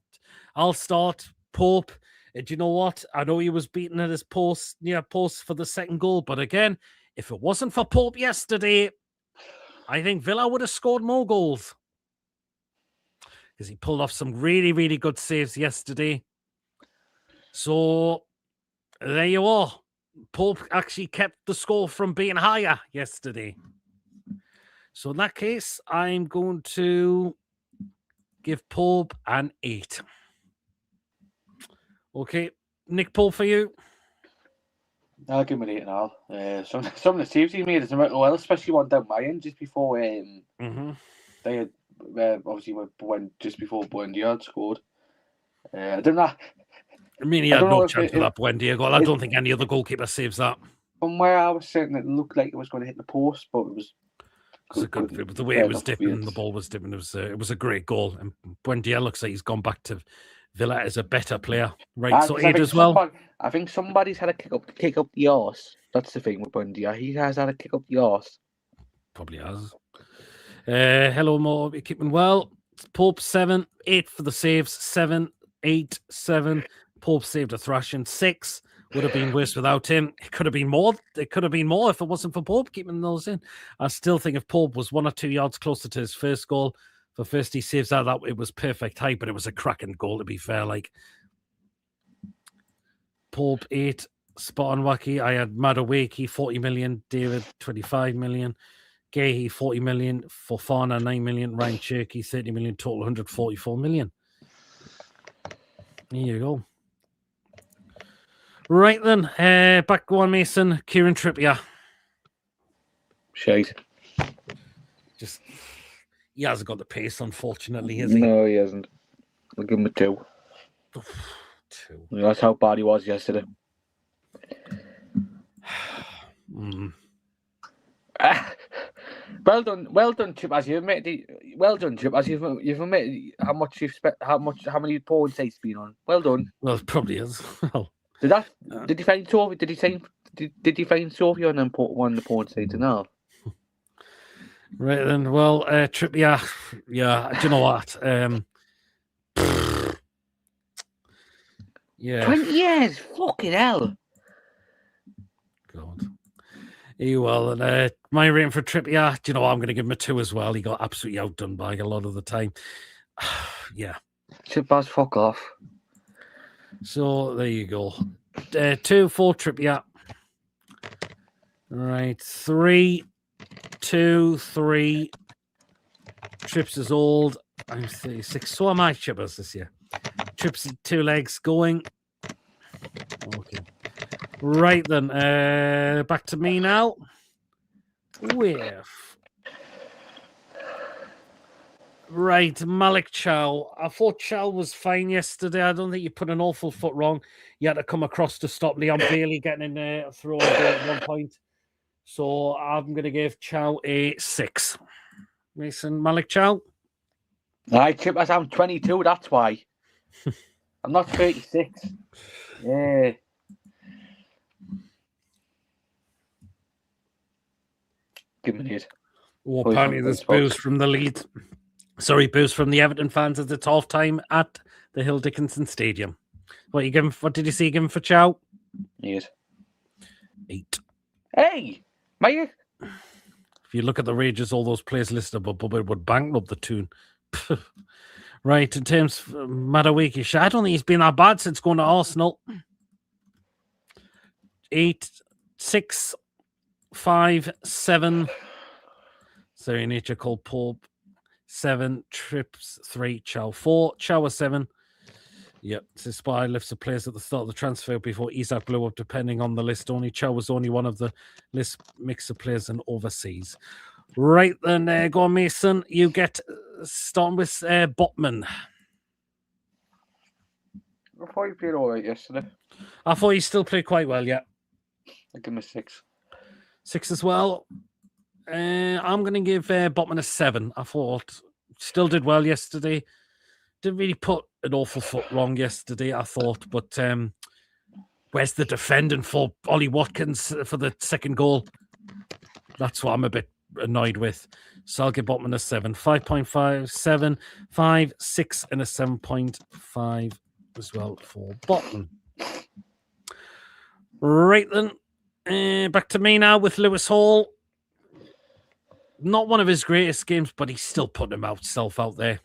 I'll start. Pope. Do you know what? I know he was beaten at his post for the second goal. But again, if it wasn't for Pope yesterday, I think Villa would have scored more goals. Because he pulled off some really, really good saves yesterday. So, there you are. Pope actually kept the score from being higher yesterday. So in that case, I'm going to give Pope an 8. Okay, Nick, Pope for you. I'll give him an 8.5. Some of the saves he made is well, especially one down my end just before they had obviously just before Buendia had scored. I don't know. I mean, he had no chance with that Buendia goal. I don't think any other goalkeeper saves that. From where I was sitting, it looked like it was going to hit the post, but it was. The way it was dipping, the ball was dipping. It was a great goal, and Buendia looks like he's gone back to Villa as a better player. Right, so 8 as well. I think somebody's had a kick up the arse. That's the thing with Buendia. He has had a kick up the arse. Probably has. Hello, Mo. You're keeping well. Pope 7, 8 for the saves. 7, 8, 7. Pope saved a thrashing. 6 would have been worse without him. It could have been more. It could have been more if it wasn't for Pope keeping those in. I still think if Pope was 1 or 2 yards closer to his first goal, for first he saves that it was perfect height, but it was a cracking goal to be fair. Like Pope 8, spot on Wacky. I had Madueke 40 million, David 25 million, Gahey 40 million, Fofana 9 million, Ryan Cherky 30 million, total 144 million. There you go. Right then, back go on, Mason. Kieran Trippier. Shite. Just, he hasn't got the pace, unfortunately, has he? No, he hasn't. I'll give him a 2. 2. That's how bad he was yesterday. Well done, Chip. As you've admitted, you've admitted how much you've spent, how many points he's been on. Well done. Well, it probably is. Well, did you find Sophie? Did you find Sophie on one of the points sites and all? Right then. Well, Trippier. Yeah. Do you know what? Yeah. 20 years. Fucking hell. God. Well, and my rating for Trippier, do you know what? I'm going to give him a 2 as well. He got absolutely outdone by a lot of the time. Yeah. Chipaz, fuck off. So there you go. 2 for Trippier. Right. 3, 2, 3. Trips is old. I'm 36. So am I, Chippers, this year. Trips 2 legs going. Okay. Right then, back to me now. Right, Malik Chow. I thought Chow was fine yesterday. I don't think you put an awful foot wrong. You had to come across to stop Leon Bailey getting in there, throwing a goal at one point. So I'm going to give Chow a 6. Mason, Malik Chow. Aye, Chip, I'm 22, that's why. I'm not 36. Yeah. Give me it. Oh, apparently there's boos from the Leeds. Sorry, boos from the Everton fans as it's half time at the Hill Dickinson Stadium. What did you see? Give him for Chow? Yes. 8. Hey, mate. If you look at the wages, all those players listed above, it would bankrupt the tune. Right, in terms of Madueke, I don't think he's been that bad since going to Arsenal. 8, 6, 5, 7. Sorry, nature called Pope. 7, Trips, 3, Chow. 4, Chow 7. Yep, Spy lifts the players at the start of the transfer before Isak blew up, depending on the list. Only Chow was only one of the list mix of players and overseas. Right then, go on, Mason. You get starting with Botman. I thought you played all right yesterday. I thought he still played quite well, yeah. I give him a 6. 6 as well. I'm going to give Botman a 7. I thought still did well yesterday. Didn't really put an awful foot wrong yesterday, I thought. But where's the defending for Ollie Watkins for the second goal? That's what I'm a bit annoyed with. So I'll give Botman a 7. 5.5, 7, 5, 6, and a 7.5 as well for Botman. Right then. Back to me now with Lewis Hall. Not one of his greatest games, but he's still putting himself out there.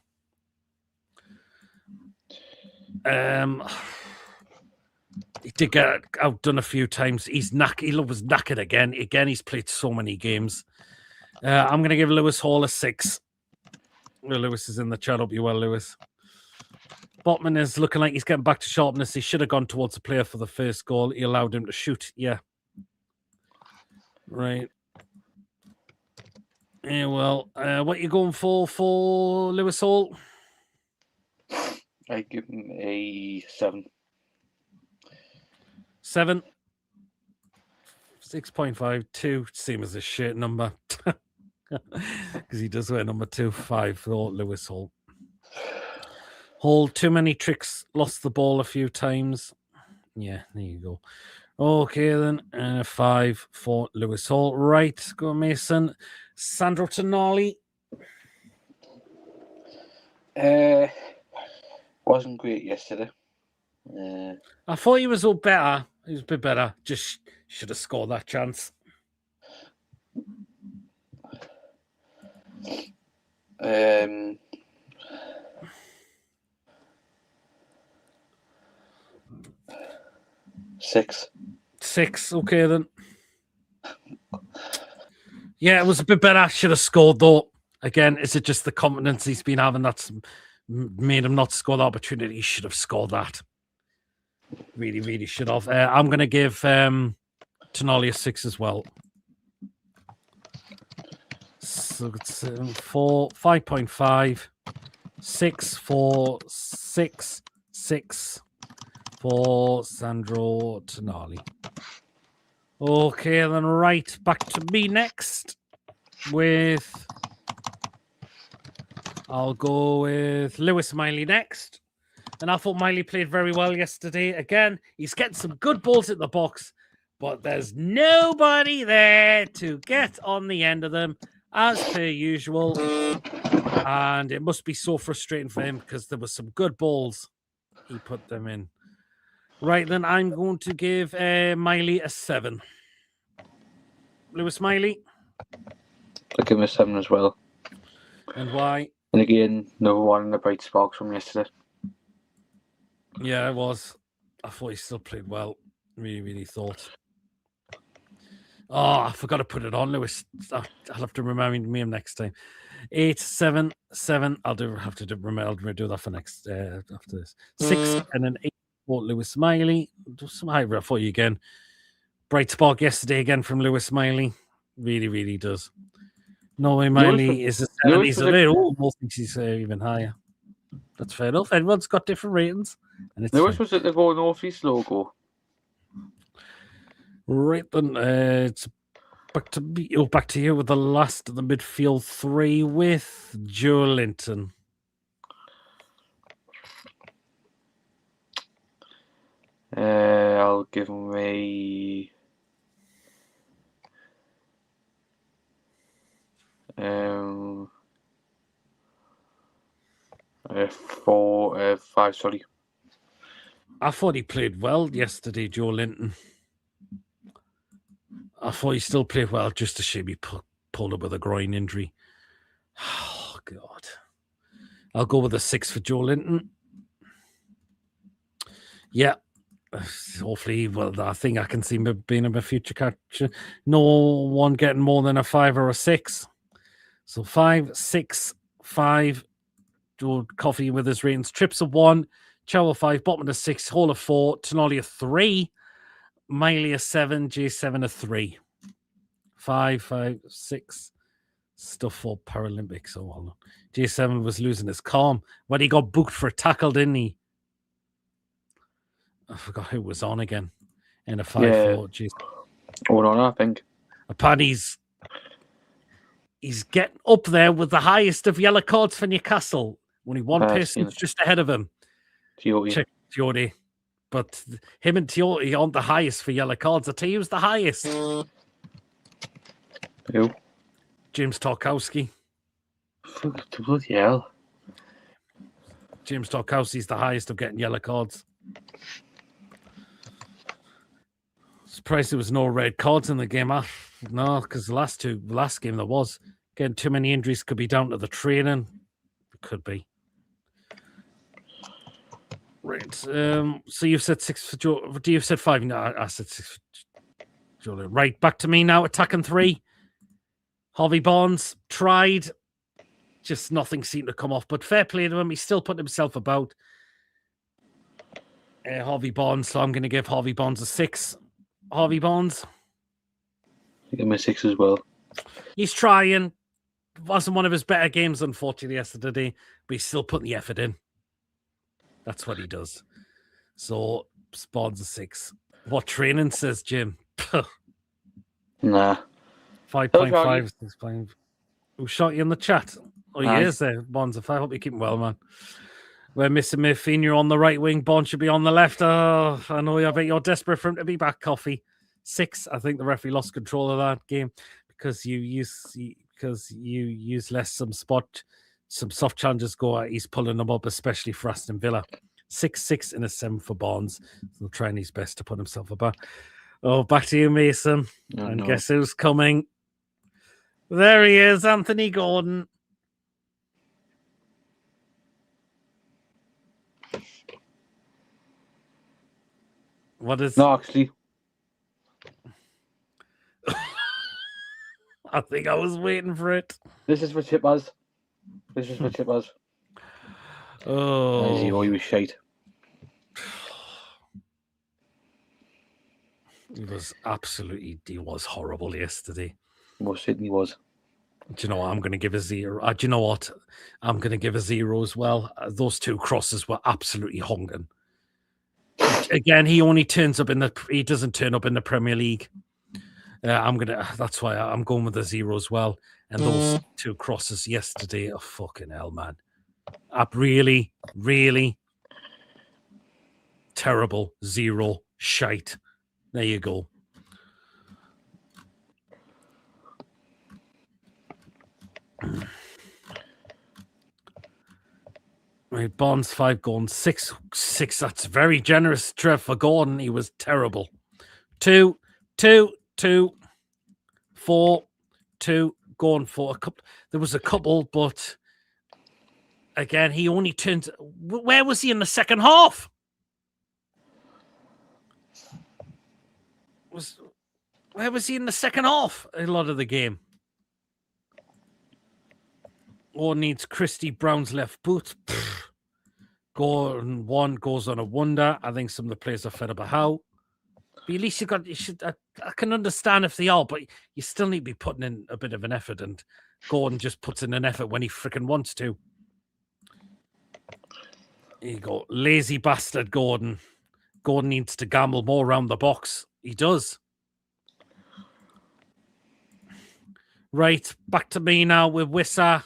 He did get outdone a few times. He was knackered again. Again, he's played so many games. I'm going to give Lewis Hall a 6. Well, Lewis is in the chat. Hope you well, Lewis. Botman is looking like he's getting back to sharpness. He should have gone towards the player for the first goal. He allowed him to shoot. Yeah. Right. Yeah, well, what are you going for Lewis Hall? I give him a 7. 7. 6.52. Same as a shit number. Because he does wear number 2. 5 for Lewis Hall. Hall, too many tricks. Lost the ball a few times. Yeah, there you go. Okay, then. 5 for Lewis Hall. Right, go Mason. Sandro Tonali. Wasn't great yesterday. I thought he was all better. He was a bit better. Just should have scored that chance. Six. 6. Okay, then. Yeah, it was a bit better. Should have scored, though. Again, is it just the confidence he's been having that's made him not score the opportunity? He should have scored that. Really, really should have. I'm going to give Tonali a 6 as well. So it's 5.5, 6, 4, 6, 6 for Sandro Tonali. Okay, then right back to me next with... I'll go with Lewis Miley next. And I thought Miley played very well yesterday. Again, he's getting some good balls in the box, but there's nobody there to get on the end of them, as per usual. And it must be so frustrating for him because there were some good balls. He put them in. Right, then I'm going to give Miley a 7. Lewis Miley. I'll give him a 7 as well. And why? And again, another one in the bright sparks from yesterday. Yeah, it was. I thought he still played well. Really, really thought. Oh, I forgot to put it on, Lewis. I'll have to remind me of next time. 8, 7, 7. I'll do that for next after this. 6 and an 8 for Lewis Miley. Do some higher for you again. Bright spark yesterday again from Lewis Miley. Really, really does. No way, Miley is a 7. He's a little almost thinks he's even higher. That's fair enough. Everyone's got different ratings. And Lewis was at the Go North East logo. Right then, it's back to me. Oh, back to you with the last of the midfield 3 with Joe Linton. I'll give him a 5. Sorry. I thought he played well yesterday, Joe Linton. I thought he still played well. Just a shame he pulled up with a groin injury. Oh, God. I'll go with a 6 for Joe Linton. Yeah. Hopefully, well, I think I can see him being a future catcher. No one getting more than a 5 or a 6. So 5, 6, 5. Joe Coffee with his ratings. Trips of 1. Chow a 5. Bottom of 6. Hall of 4. Tonali a 3. Miley a 7. J7 a 3. 5, 5, 6. Stuff for Paralympics. Oh, hold on. J7 was losing his calm when he got booked for a tackle, didn't he? I forgot who was on again. In a 5-4. J7. Hold on, I think. Apparently he's getting up there with the highest of yellow cards for Newcastle. Only one person's just ahead of him. Teode. But him and Teode aren't the highest for yellow cards. I'll tell you who's the highest. Who? James Tarkowski. Bloody hell. James Tarkowski's the highest of getting yellow cards. Surprised there was no red cards in the game. No, because the last game there was. Getting too many injuries could be down to the training. It could be. Right. So you've said 6 for Joe. Do you said 5? No, I said 6 for Joe. Right, back to me now. Attacking 3. Harvey Barnes tried. Just nothing seemed to come off. But fair play to him. He still put himself about. Harvey Barnes. So I'm going to give Harvey Barnes a 6. Harvey Barnes. I give him a 6 as well. He's trying. Wasn't one of his better games, unfortunately, yesterday. But he's still putting the effort in. That's what he does. So, Barnes a 6. What training says, Jim? Nah. 5.5 is playing. Who shot you in the chat? Oh, he is there. Barnes a 5. Hope you keep him well, man. We're missing Murphy on the right wing. Bond should be on the left. Oh, I know. I bet you're desperate for him to be back, Coffee. 6. I think the referee lost control of that game because you use less some soft challenges go out. He's pulling them up, especially for Aston Villa. 6, 6 and a 7 for Barnes. He'll trying his best to put himself about. Oh, back to you, Mason. Guess who's coming? There he is, Anthony Gordon. What is... No, actually. I think I was waiting for it. This is for Chippers. Oh. He was shite. He was horrible yesterday. Most certainly was. Do you know what? I'm going to give a 0. Do you know what? I'm going to give a 0 as well. Those 2 crosses were absolutely honking. Again, he doesn't turn up in the Premier League. That's why I'm going with a 0 as well. And those 2 crosses yesterday are fucking hell, man. Really, really terrible 0 shite. There you go. Right, Bonds 5 going 6. That's very generous, Trev, for Gordon. He was terrible. 2, 4, 2, going for a couple. There was a couple, but again, he only turned. Where was he in the second half? Where was he in the second half? A lot of the game. Or needs Christy Brown's left boot. Gordon 1 goes on a wonder. I think some of the players are fed up at Howe. But at least I can understand if they are, but you still need to be putting in a bit of an effort, and Gordon just puts in an effort when he freaking wants to. Here you go. Lazy bastard, Gordon. Gordon needs to gamble more around the box. He does. Right, back to me now with Wissa.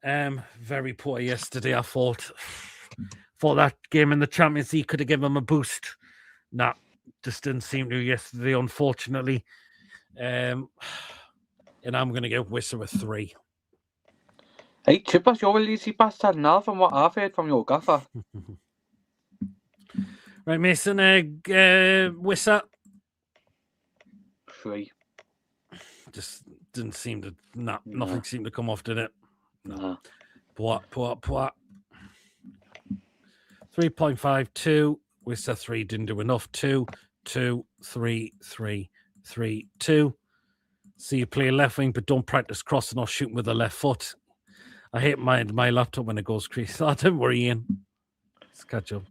Very poor yesterday, I thought. For that game in the Champions League could have given him a boost. Nah, just didn't seem to yesterday, unfortunately. And I'm going to go Wissa with 3. Hey, Chippers, you're a lazy bastard now from what I've heard from your gaffer. Right, Mason, Wissa. 3. Just didn't seem to, nothing seemed to come off, did it? No. What? 3.52. Wissa 3 didn't do enough. 2, 2, 3, 3, 3, 2. See you play left wing, but don't practice crossing or shooting with the left foot. I hate my laptop when it goes crease. Oh, don't worry, Ian. Let's catch up.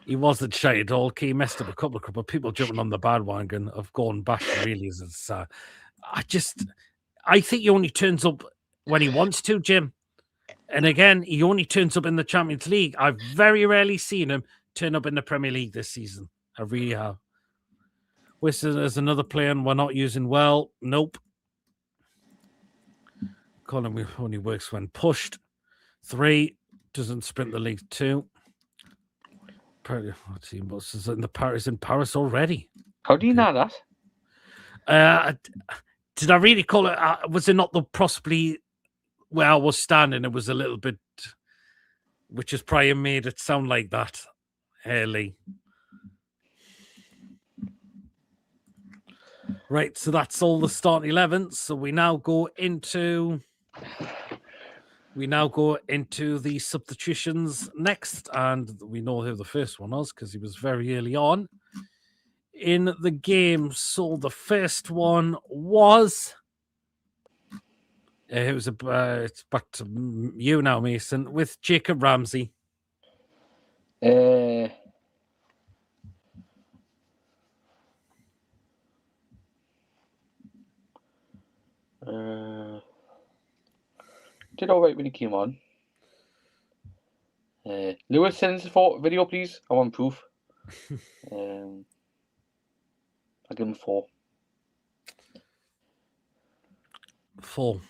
He wasn't shy at all. He messed up a couple of people jumping on the bandwagon of going back. Really, it's I think he only turns up when he wants to, Jim. And again, he only turns up in the Champions League. I've very rarely seen him turn up in the Premier League this season. I really have. Wissa is another player we're not using well. Nope. Colin only works when pushed. 3, doesn't sprint the league. 2. Is in Paris already. How do you know that? Did I really call it? Was it not the possibly where I was standing? It was a little bit, which has probably made it sound like that. Lee. Right, so that's all the starting 11. So we now go into the substitutions next, and we know who the first one was because he was very early on in the game. So the first one was it's back to you now, Mason, with Jacob Ramsey. Did all right when he came on. Lewis, send us a video, please. I want proof. I'll give him 4. 4.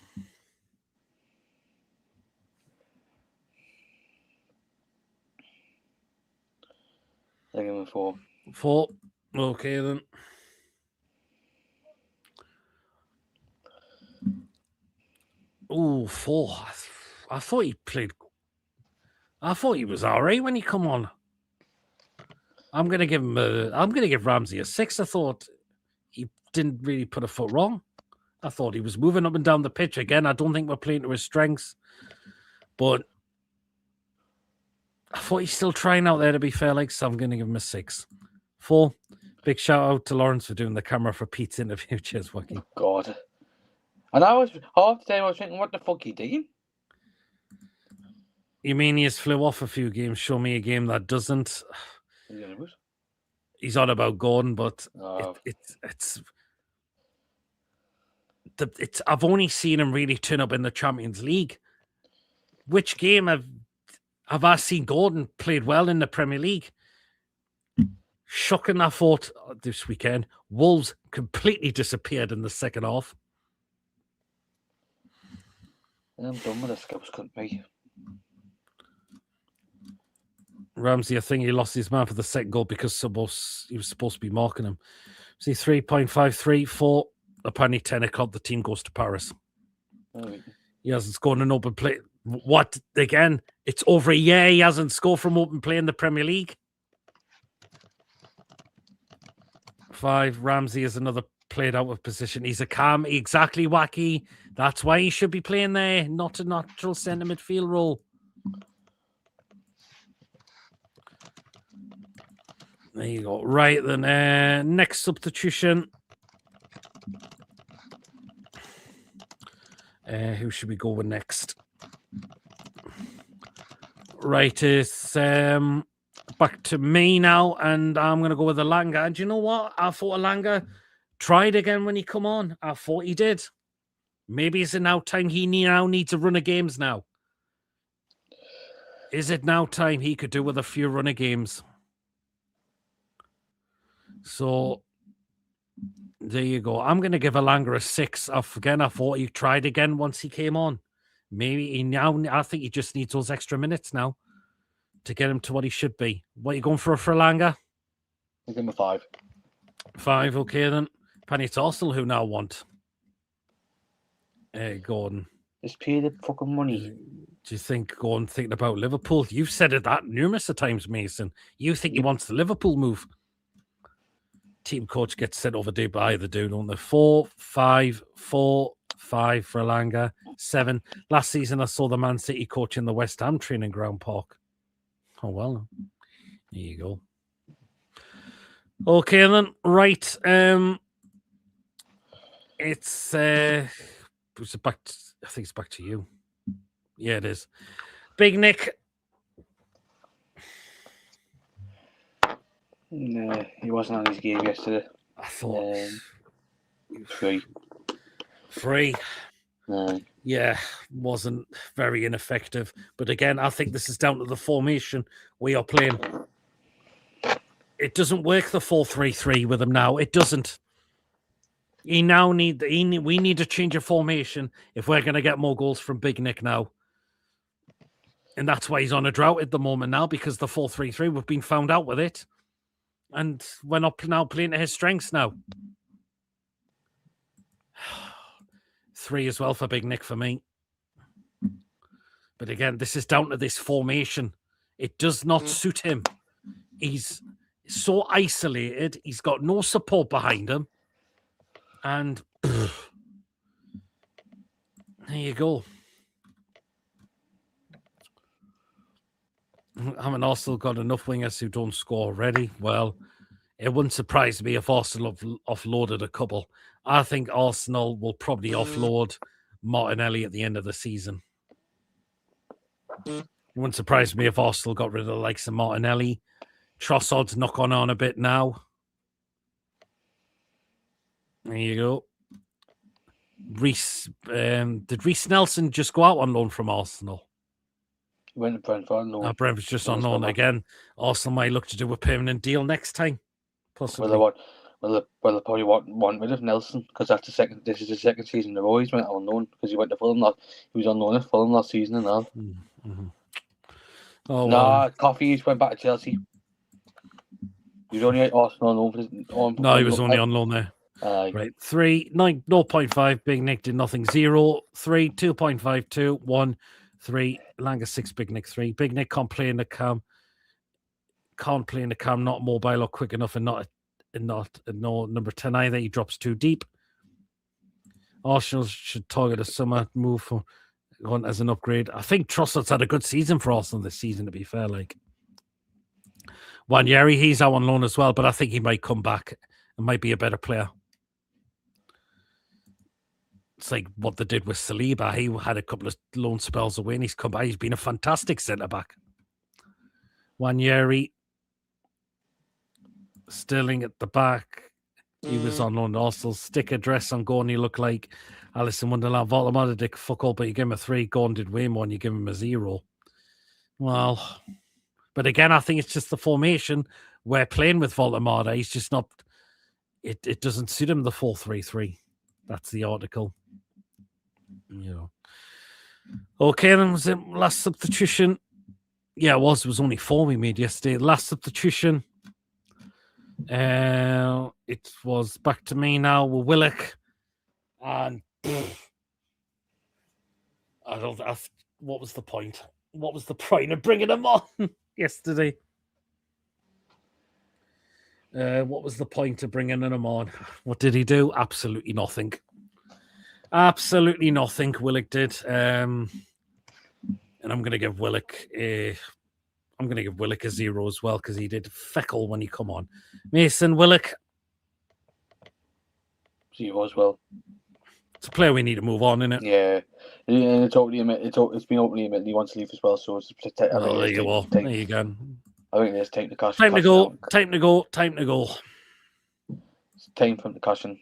I'll give him 4. 4. Okay then. Oh, 4. I thought he played. I thought he was all right when he come on. I'm gonna give Ramsey a 6. I thought he didn't really put a foot wrong. I thought he was moving up and down the pitch again. I don't think we're playing to his strengths, but I thought he's still trying out there, to be fair. So I'm gonna give him a 6. 4. Big shout out to Lawrence for doing the camera for Pete's interview. Cheers, Wacky. God. And I was half the time I was thinking, what the fuck he doing? You mean he has flew off a few games? Show me a game that doesn't. he's on about Gordon, but Oh. it's. I've only seen him really turn up in the Champions League. Which game have I seen Gordon played well in the Premier League? Shocking, I thought this weekend. Wolves completely disappeared in the second half. I'm done with this Scouts country. Ramsey, I think he lost his man for the second goal because he was supposed to be marking him. See, 3.53 for apparently 10 o'clock. The team goes to Paris. Right. He hasn't scored an open play. What? Again, it's over a year he hasn't scored from open play in the Premier League. 5. Ramsey is another played out of position. He's a calm, exactly wacky. That's why he should be playing there, not a natural centre midfield role. There you go. Right then, next substitution. Who should we go with next? Right, it's back to me now, and I'm going to go with Alanga. And you know what? I thought Alanga tried again when he come on. I thought he did. Maybe it's now time he now needs a run of games now. Is it now time he could do with a few run of games? So there you go. I'm going to give Alanga a 6. Again, I thought he tried again once he came on. Maybe I think he just needs those extra minutes now to get him to what he should be. What are you going for Alanga? I'll give him a 5. 5, okay then. Penny, it's Arsenal who now want Gordon. Just pay the fucking money. Do you think Gordon thinking about Liverpool? You've said it that numerous of times, Mason. You think he wants the Liverpool move? Team coach gets sent over by the dude on the 4, 5, 4, 5 for Alanga, 7. Last season, I saw the Man City coach in the West Ham training ground park. Oh, well. There you go. Okay, then. Right. It's back. I think it's back to you. Yeah, it is. Big Nick. No, he wasn't on his game yesterday. I thought 3. 3. No. Yeah, wasn't very ineffective. But again, I think this is down to the formation we are playing. It doesn't work the 4-3-3 with him now. It doesn't. We need to change a formation if we're going to get more goals from Big Nick now. And that's why he's on a drought at the moment now, because the 4-3-3, we've been found out with it. And we're not now playing to his strengths now. 3 as well for Big Nick for me. But again, this is down to this formation. It does not suit him. He's so isolated. He's got no support behind him. And there you go. Haven't Arsenal got enough wingers who don't score already? Well, it wouldn't surprise me if Arsenal have offloaded a couple. I think Arsenal will probably offload Martinelli at the end of the season. It wouldn't surprise me if Arsenal got rid of the likes of Martinelli. Trossard's knocking on a bit now. There you go. Did Reece Nelson just go out on loan from Arsenal? Went to Brentford. No. Brentford's just on loan again. Arsenal might look to do a permanent deal next time. Possibly. Well, they probably want rid of Nelson because this is the second season in a row he's went on loan because he went to Fulham. He was on loan at Fulham last season and all. Mm-hmm. Oh, nah, Coffee's went back to Chelsea. He was only at Arsenal on loan. No, he was only on loan there. Right, 3, 9, 0.5. Big Nick did nothing. 0, 3, 2.52, 1, 3. Alanga 6. Big Nick 3. Big Nick can't play in the cam. Can't play in the cam. Not mobile or quick enough, and not no number 10 either. He drops too deep. Arsenal should target a summer move for one as an upgrade. I think Trossard's had a good season for Arsenal this season. To be fair, like Wanyeri, he's out on loan as well, but I think he might come back and might be a better player. It's like what they did with Saliba. He had a couple of loan spells away and he's come back. He's been a fantastic centre-back. Wanyeri, Sterling at the back. He was on loan. Also, stick a dress on goal and he looked like Alice in Wonderland. Voldemort did fuck all, but you give him a 3. Gordon did way more and you give him a 0. Well, but again, I think it's just the formation. We're playing with Voldemort. He's just not... It doesn't suit him, the 4-3-3. That's the article. Yeah. Okay, then was it last substitution? Yeah, it was. It was only 4 we made yesterday. Last substitution. It was back to me now with Willock. And what was the point? What was the point of bringing him on yesterday? What was the point of bringing him on? What did he do? Absolutely nothing. Absolutely nothing. Willock did. And I'm going to give Willock a 0 as well because he did feckle when he come on. Mason Willock. 0 as well. It's a player we need to move on, isn't it? Yeah. And it's been openly admitted he wants to leave as well. So there you go. There you go. I think it's time to cash. Time to go. Time to go. Time to go. It's time for the caution.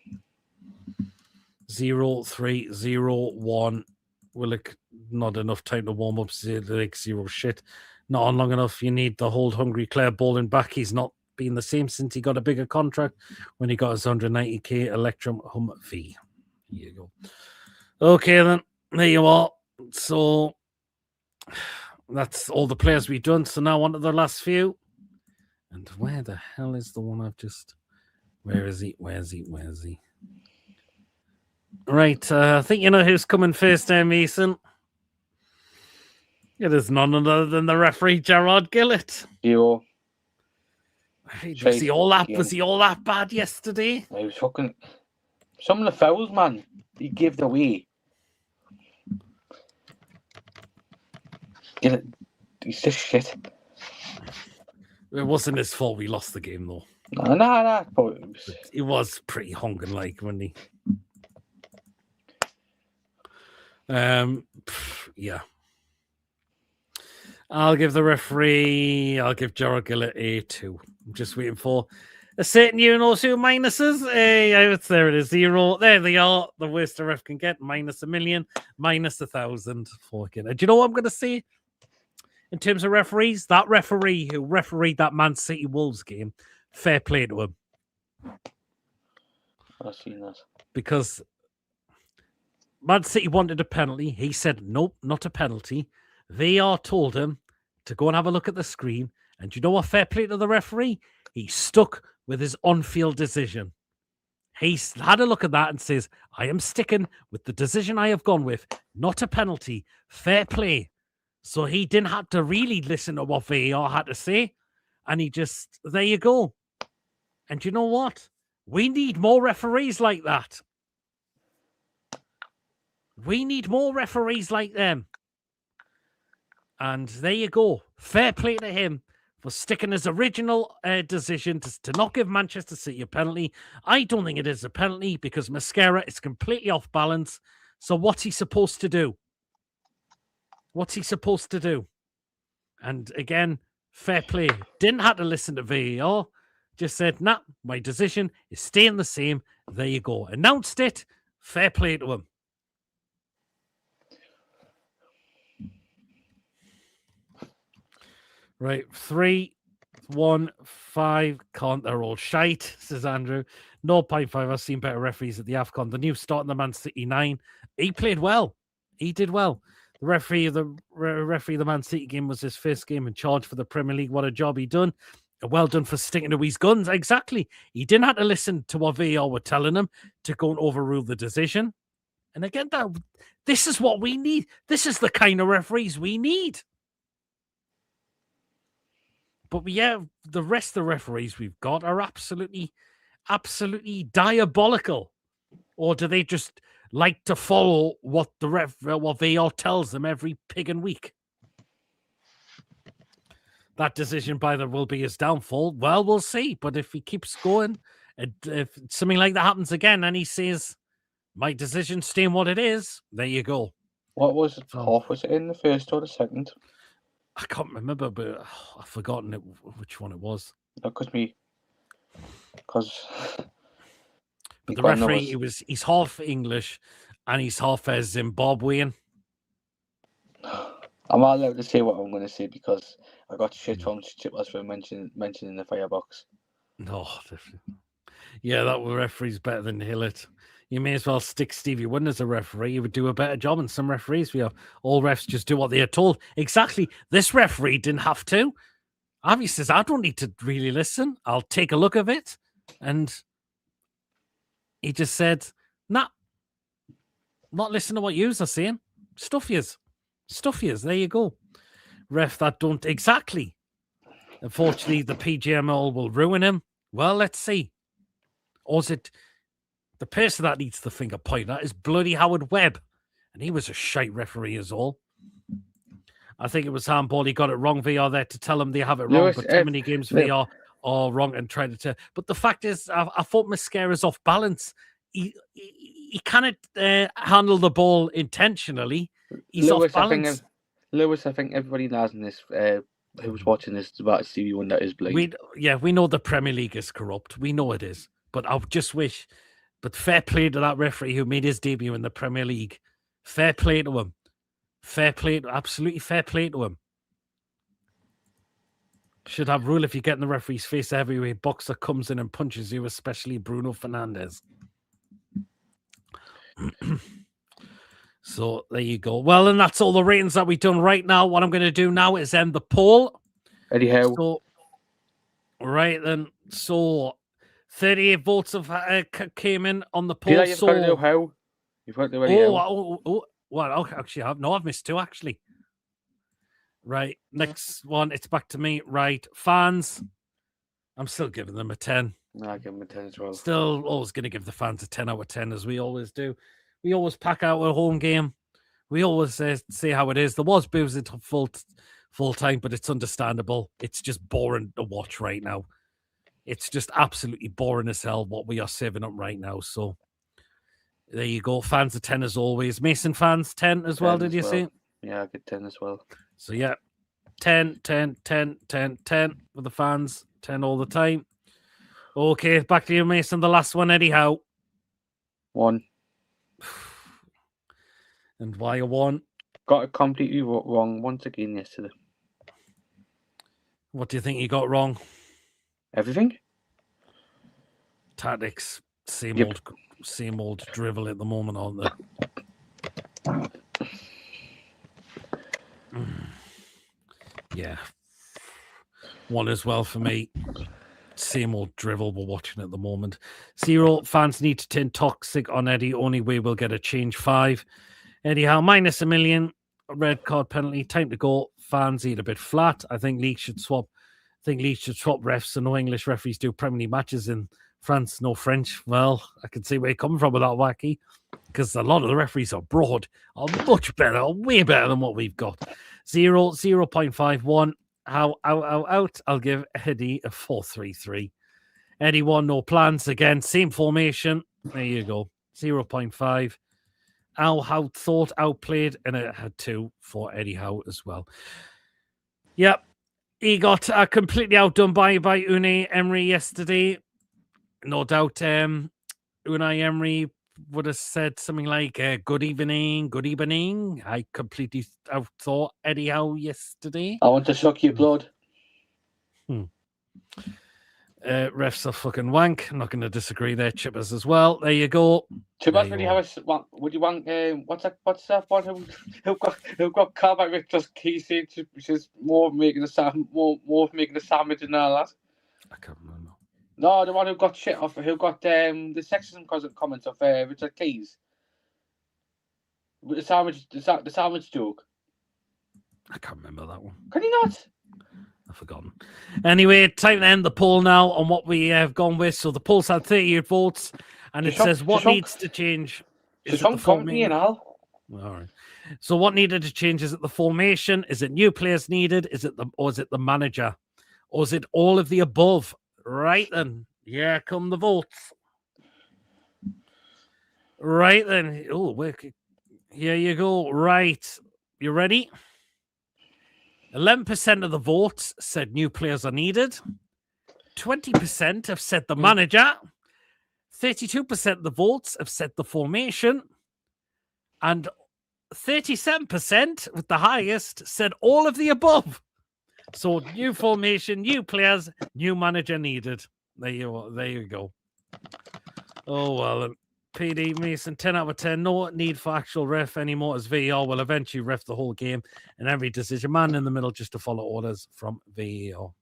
0, 3, 0, 1. Willock, not enough time to warm up. 0 shit. Not on long enough. You need the hold hungry Claire Bowling back. He's not been the same since he got a bigger contract when he got his 190k Electrum Humvee. Here you go. Okay, then. There you are. So that's all the players we've done. So now on to the last few. And where the hell is the one I've just... Where is he? Where's he? Where's he? Right. I think you know who's coming first there, Mason. It is none other than the referee, Gerard Gillett. 0. Was he all that bad yesterday? He was fucking... Some of the fouls, man, he gave it away. Gillett, he's just shit. It wasn't his fault we lost the game, though. Nah. He was pretty honking like, wasn't he? Yeah. I'll give Gerard Gillett a 2. I'm just waiting for a certain UNO2 minuses. There it is, 0. There they are. The worst a ref can get, minus 1 million, minus 1,000. Fucking. Do you know what I'm going to say? In terms of referees, that referee who refereed that Man City Wolves game, fair play to him. I've seen that. Because Man City wanted a penalty. He said, nope, not a penalty. VAR told him to go and have a look at the screen. And you know what? Fair play to the referee. He stuck with his on-field decision. He had a look at that and says, I am sticking with the decision I have gone with. Not a penalty. Fair play. So he didn't have to really listen to what VAR had to say. And he just, there you go. And you know what? We need more referees like that. We need more referees like them. And there you go. Fair play to him for sticking his original decision to not give Manchester City a penalty. I don't think it is a penalty because Mascara is completely off balance. So what's he supposed to do? What's he supposed to do? And again, fair play. Didn't have to listen to VAR. Just said, nah, my decision is staying the same. There you go. Announced it. Fair play to him. Right, 3, 1, 5. Can't, they're all shite, says Andrew. 0.5. I've seen better referees at the AFCON. The new start in the Man City 9. He played well. He did well. The referee of the Man City game was his first game in charge for the Premier League. What a job he done. Well done for sticking to his guns. Exactly. He didn't have to listen to what VAR were telling him to go and overrule the decision. And again, this is what we need. This is the kind of referees we need. But yeah, the rest of the referees we've got are absolutely diabolical. Or do they just like to follow what what VAR tells them every pigging week? That decision by the will be his downfall. Well, we'll see. But if he keeps going, if something like that happens again, and he says, "My decision's staying what it is," there you go. What was it? Half was it in the first or the second? I can't remember, but I've forgotten which one it was. Because me Because. But the referee, he's half English and he's half Zimbabwean. I'm not allowed to say what I'm going to say because I got shit from Chippers for mentioning the firebox. No, yeah, that referee's better than Hillett. You may as well stick Stevie Wonder as a referee. He would do a better job. And some referees, we have all refs just do what they are told. Exactly. This referee didn't have to. Avi says, I don't need to really listen. I'll take a look of it. And he just said, nah, not listening to what yous are saying. Stuff yous. There you go. Ref that don't exactly. Unfortunately, the PGML will ruin him. Well, let's see. Or is it the person that needs the finger point? That is bloody Howard Webb. And he was a shite referee as all. I think it was handball. He got it wrong. VR there to tell him they have it wrong. Lewis, but too many games VR are wrong and trying to tell. But the fact is, I thought Mascara's off balance. He cannot handle the ball intentionally. He's Lewis, off balance. I think everybody knows in this who was watching this about Stevie Wonder is blind. We know the Premier League is corrupt. We know it is. But I just wish, but fair play to that referee who made his debut in the Premier League. Fair play to him. Absolutely fair play to him. Should have rule if you get in the referee's face every way boxer comes in and punches you, especially Bruno Fernandes. So there you go. Well, and that's all the ratings that we've done right now. What I'm going to do now is end the poll. Eddie Howe. So, right then. So 38 votes have came in on the poll. You've got to do Howe. You've got to do Eddie Howe. Well, actually, I've missed two, actually. Right. Next one, it's back to me. Right. Fans. I'm still giving them a 10. No, I give them a 10 as well. Still always going to give the fans a 10 out of 10, as we always do. We always pack out a home game. We always say how it is. There was boos at full time, but it's understandable. It's just boring to watch right now. It's just absolutely boring as hell what we are saving up right now. So there you go. Fans a 10 as always. Mason fans 10 as well, did you say? Yeah, I get 10 as well. So yeah, 10 for the fans. 10 all the time. Okay, back to you, Mason. The last one, Eddie Howe. 1. And why a 1? Got it completely wrong once again yesterday. What do you think you got wrong? Everything. Tactics, same old drivel at the moment, aren't they? Yeah. 1 as well for me. Same old drivel we're watching at the moment. 0 fans need to turn toxic on Eddie. Only way we'll get a change. 5. Eddie Howe -1 million. Red card penalty. Time to go. Fans eat a bit flat. I think league should swap. Refs. So no English referees do Premier League matches in France. No French. Well, I can see where you're coming from with that, Wacky. Because a lot of the referees abroad are much better, way better than what we've got. 0.51. How out. I'll give Eddie a 4-3-3. Eddie 1, no plans. Again, same formation. There you go. 0.5. How thought outplayed, and it had 2 for Eddie Howe as well. Yep. He got completely outdone by Unai Emery yesterday. No doubt Unai Emery would have said something like, good evening. I completely outthought Eddie Howe yesterday. I want to suck your blood. Refs are fucking wank. I'm not going to disagree there. Chippers as well. There you go. Chippers, would you want what's that one who got Carback with just key saying which is more making a sandwich and all that? I can't remember. No, the one who got shit off, who got the sexism comments of Richard Keys. With the sandwich joke. I can't remember that one. Can you not? I've forgotten. Anyway, time to end the poll now on what we have gone with. So the poll's had 38 votes, and it says what needs to change. Is it the formation? All right. So what needed to change? Is it the formation? Is it new players needed? Is it the manager? Or is it all of the above? Right then. Yeah, come the votes. Right then. Oh, here you go. Right. You ready? 11% of the votes said new players are needed. 20% have said the manager, 32% of the votes have said the formation, and 37%, with the highest, said all of the above. So new formation, new players, new manager needed. There you go. Oh, well, PD Mason, 10 out of 10. No need for actual ref anymore, as VAR will eventually ref the whole game and every decision. Man in the middle just to follow orders from VAR.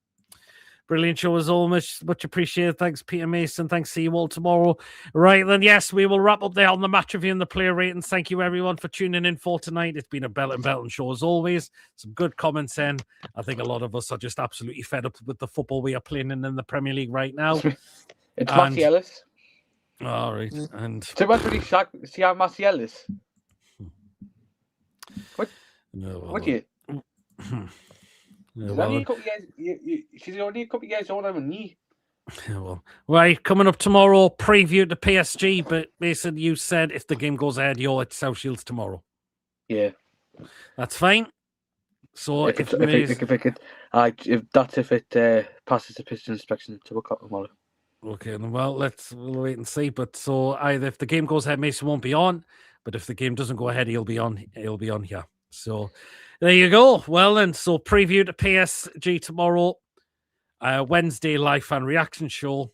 Brilliant show as always. Much appreciated. Thanks, Peter Mason. Thanks. See you all tomorrow. Right, then, yes, we will wrap up there on the match review and the player ratings. Thank you, everyone, for tuning in for tonight. It's been a Belton show as always. Some good comments in. I think a lot of us are just absolutely fed up with the football we are playing in the Premier League right now. It's Matty Ellis. All right. And so much really shocked to see how Matty Ellis. What? No, what do you? Yeah, she's only a couple of years older than me. Yeah, well, right, coming up tomorrow, preview to PSG. But Mason, you said if the game goes ahead, you're at South Shields tomorrow. Yeah, that's fine. So if it passes the pitch inspection at 2 o'clock tomorrow. Okay, well, we'll wait and see. But so either if the game goes ahead, Mason won't be on. But if the game doesn't go ahead, he'll be on. He'll be on here. So there you go. Well, then, so preview to PSG tomorrow. Wednesday live fan reaction show.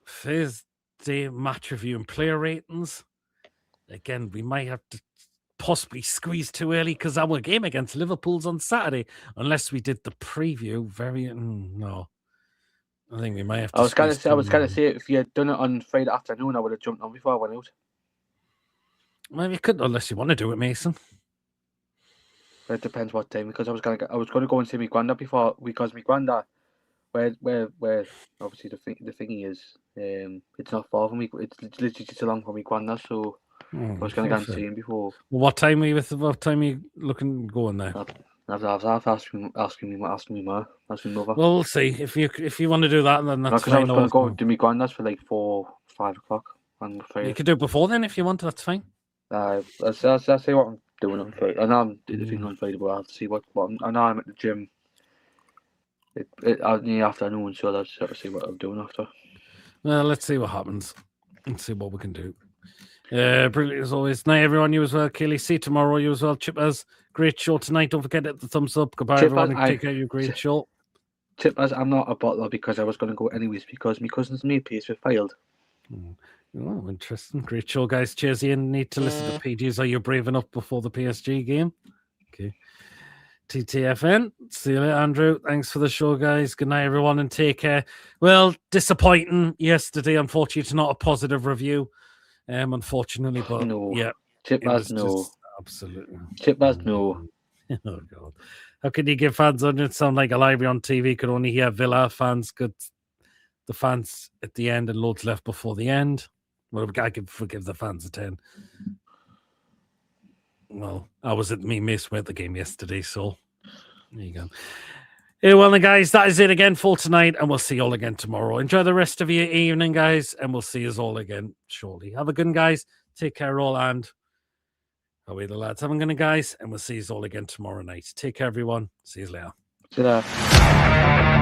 Thursday match review and player ratings. Again, we might have to possibly squeeze too early because our game against Liverpool's on Saturday, unless we did the preview. No. I think we might have to. I was gonna say if you had done it on Friday afternoon, I would have jumped on before I went out. Well, you could, unless you want to do it, Mason. But it depends what time, because I was gonna go and see my granddad before, because my granddad, where obviously the thingy is, it's not far from me. It's literally just along from my granddad, so I was gonna go and see him before. Well, what time are you looking going there? I've asked me mother. Well, we'll see if you want to do that, then that's fine. I was going to go to my granddad's for like 4-5 o'clock. You could do it before then if you want. That's fine. I'll see what I'm doing on Friday. I know I'm doing the thing on Friday, but I'll have to see what I know I'm at the gym. In the afternoon, so I'll sort of see what I'm doing after. Well, let's see what happens and see what we can do. Brilliant as always. Night, everyone. You as well, Kelly. See you tomorrow. You as well, Chippers. Great show tonight. Don't forget to hit the thumbs up. Goodbye, everyone. Take care of your great show. Chippers, I'm not a bottler because I was going to go anyways because my cousin's new place was failed. Oh, interesting. Great show, guys. Cheers, Ian. Need to listen to PGs. Are you brave enough before the PSG game? Okay. TTFN. See you later, Andrew. Thanks for the show, guys. Good night, everyone, and take care. Well, disappointing yesterday. Unfortunately, it's not a positive review. Unfortunately, but no. Yeah. Chippers, no. Absolutely. Chippers, no. Oh, God. How can you give fans 100 sound like a library on TV? Could only hear Villa fans. Good. The fans at the end and loads left before the end. Well, I can forgive the fans a 10. Well, I was at Miss at the game yesterday, so there you go. Yeah, well, then, guys, that is it again for tonight, and we'll see you all again tomorrow. Enjoy the rest of your evening, guys, and we'll see you all again shortly. Have a good one, guys. Take care, all, and away the lads. Have a good one, guys, and we'll see you all again tomorrow night. Take care, everyone. See you later. See you later.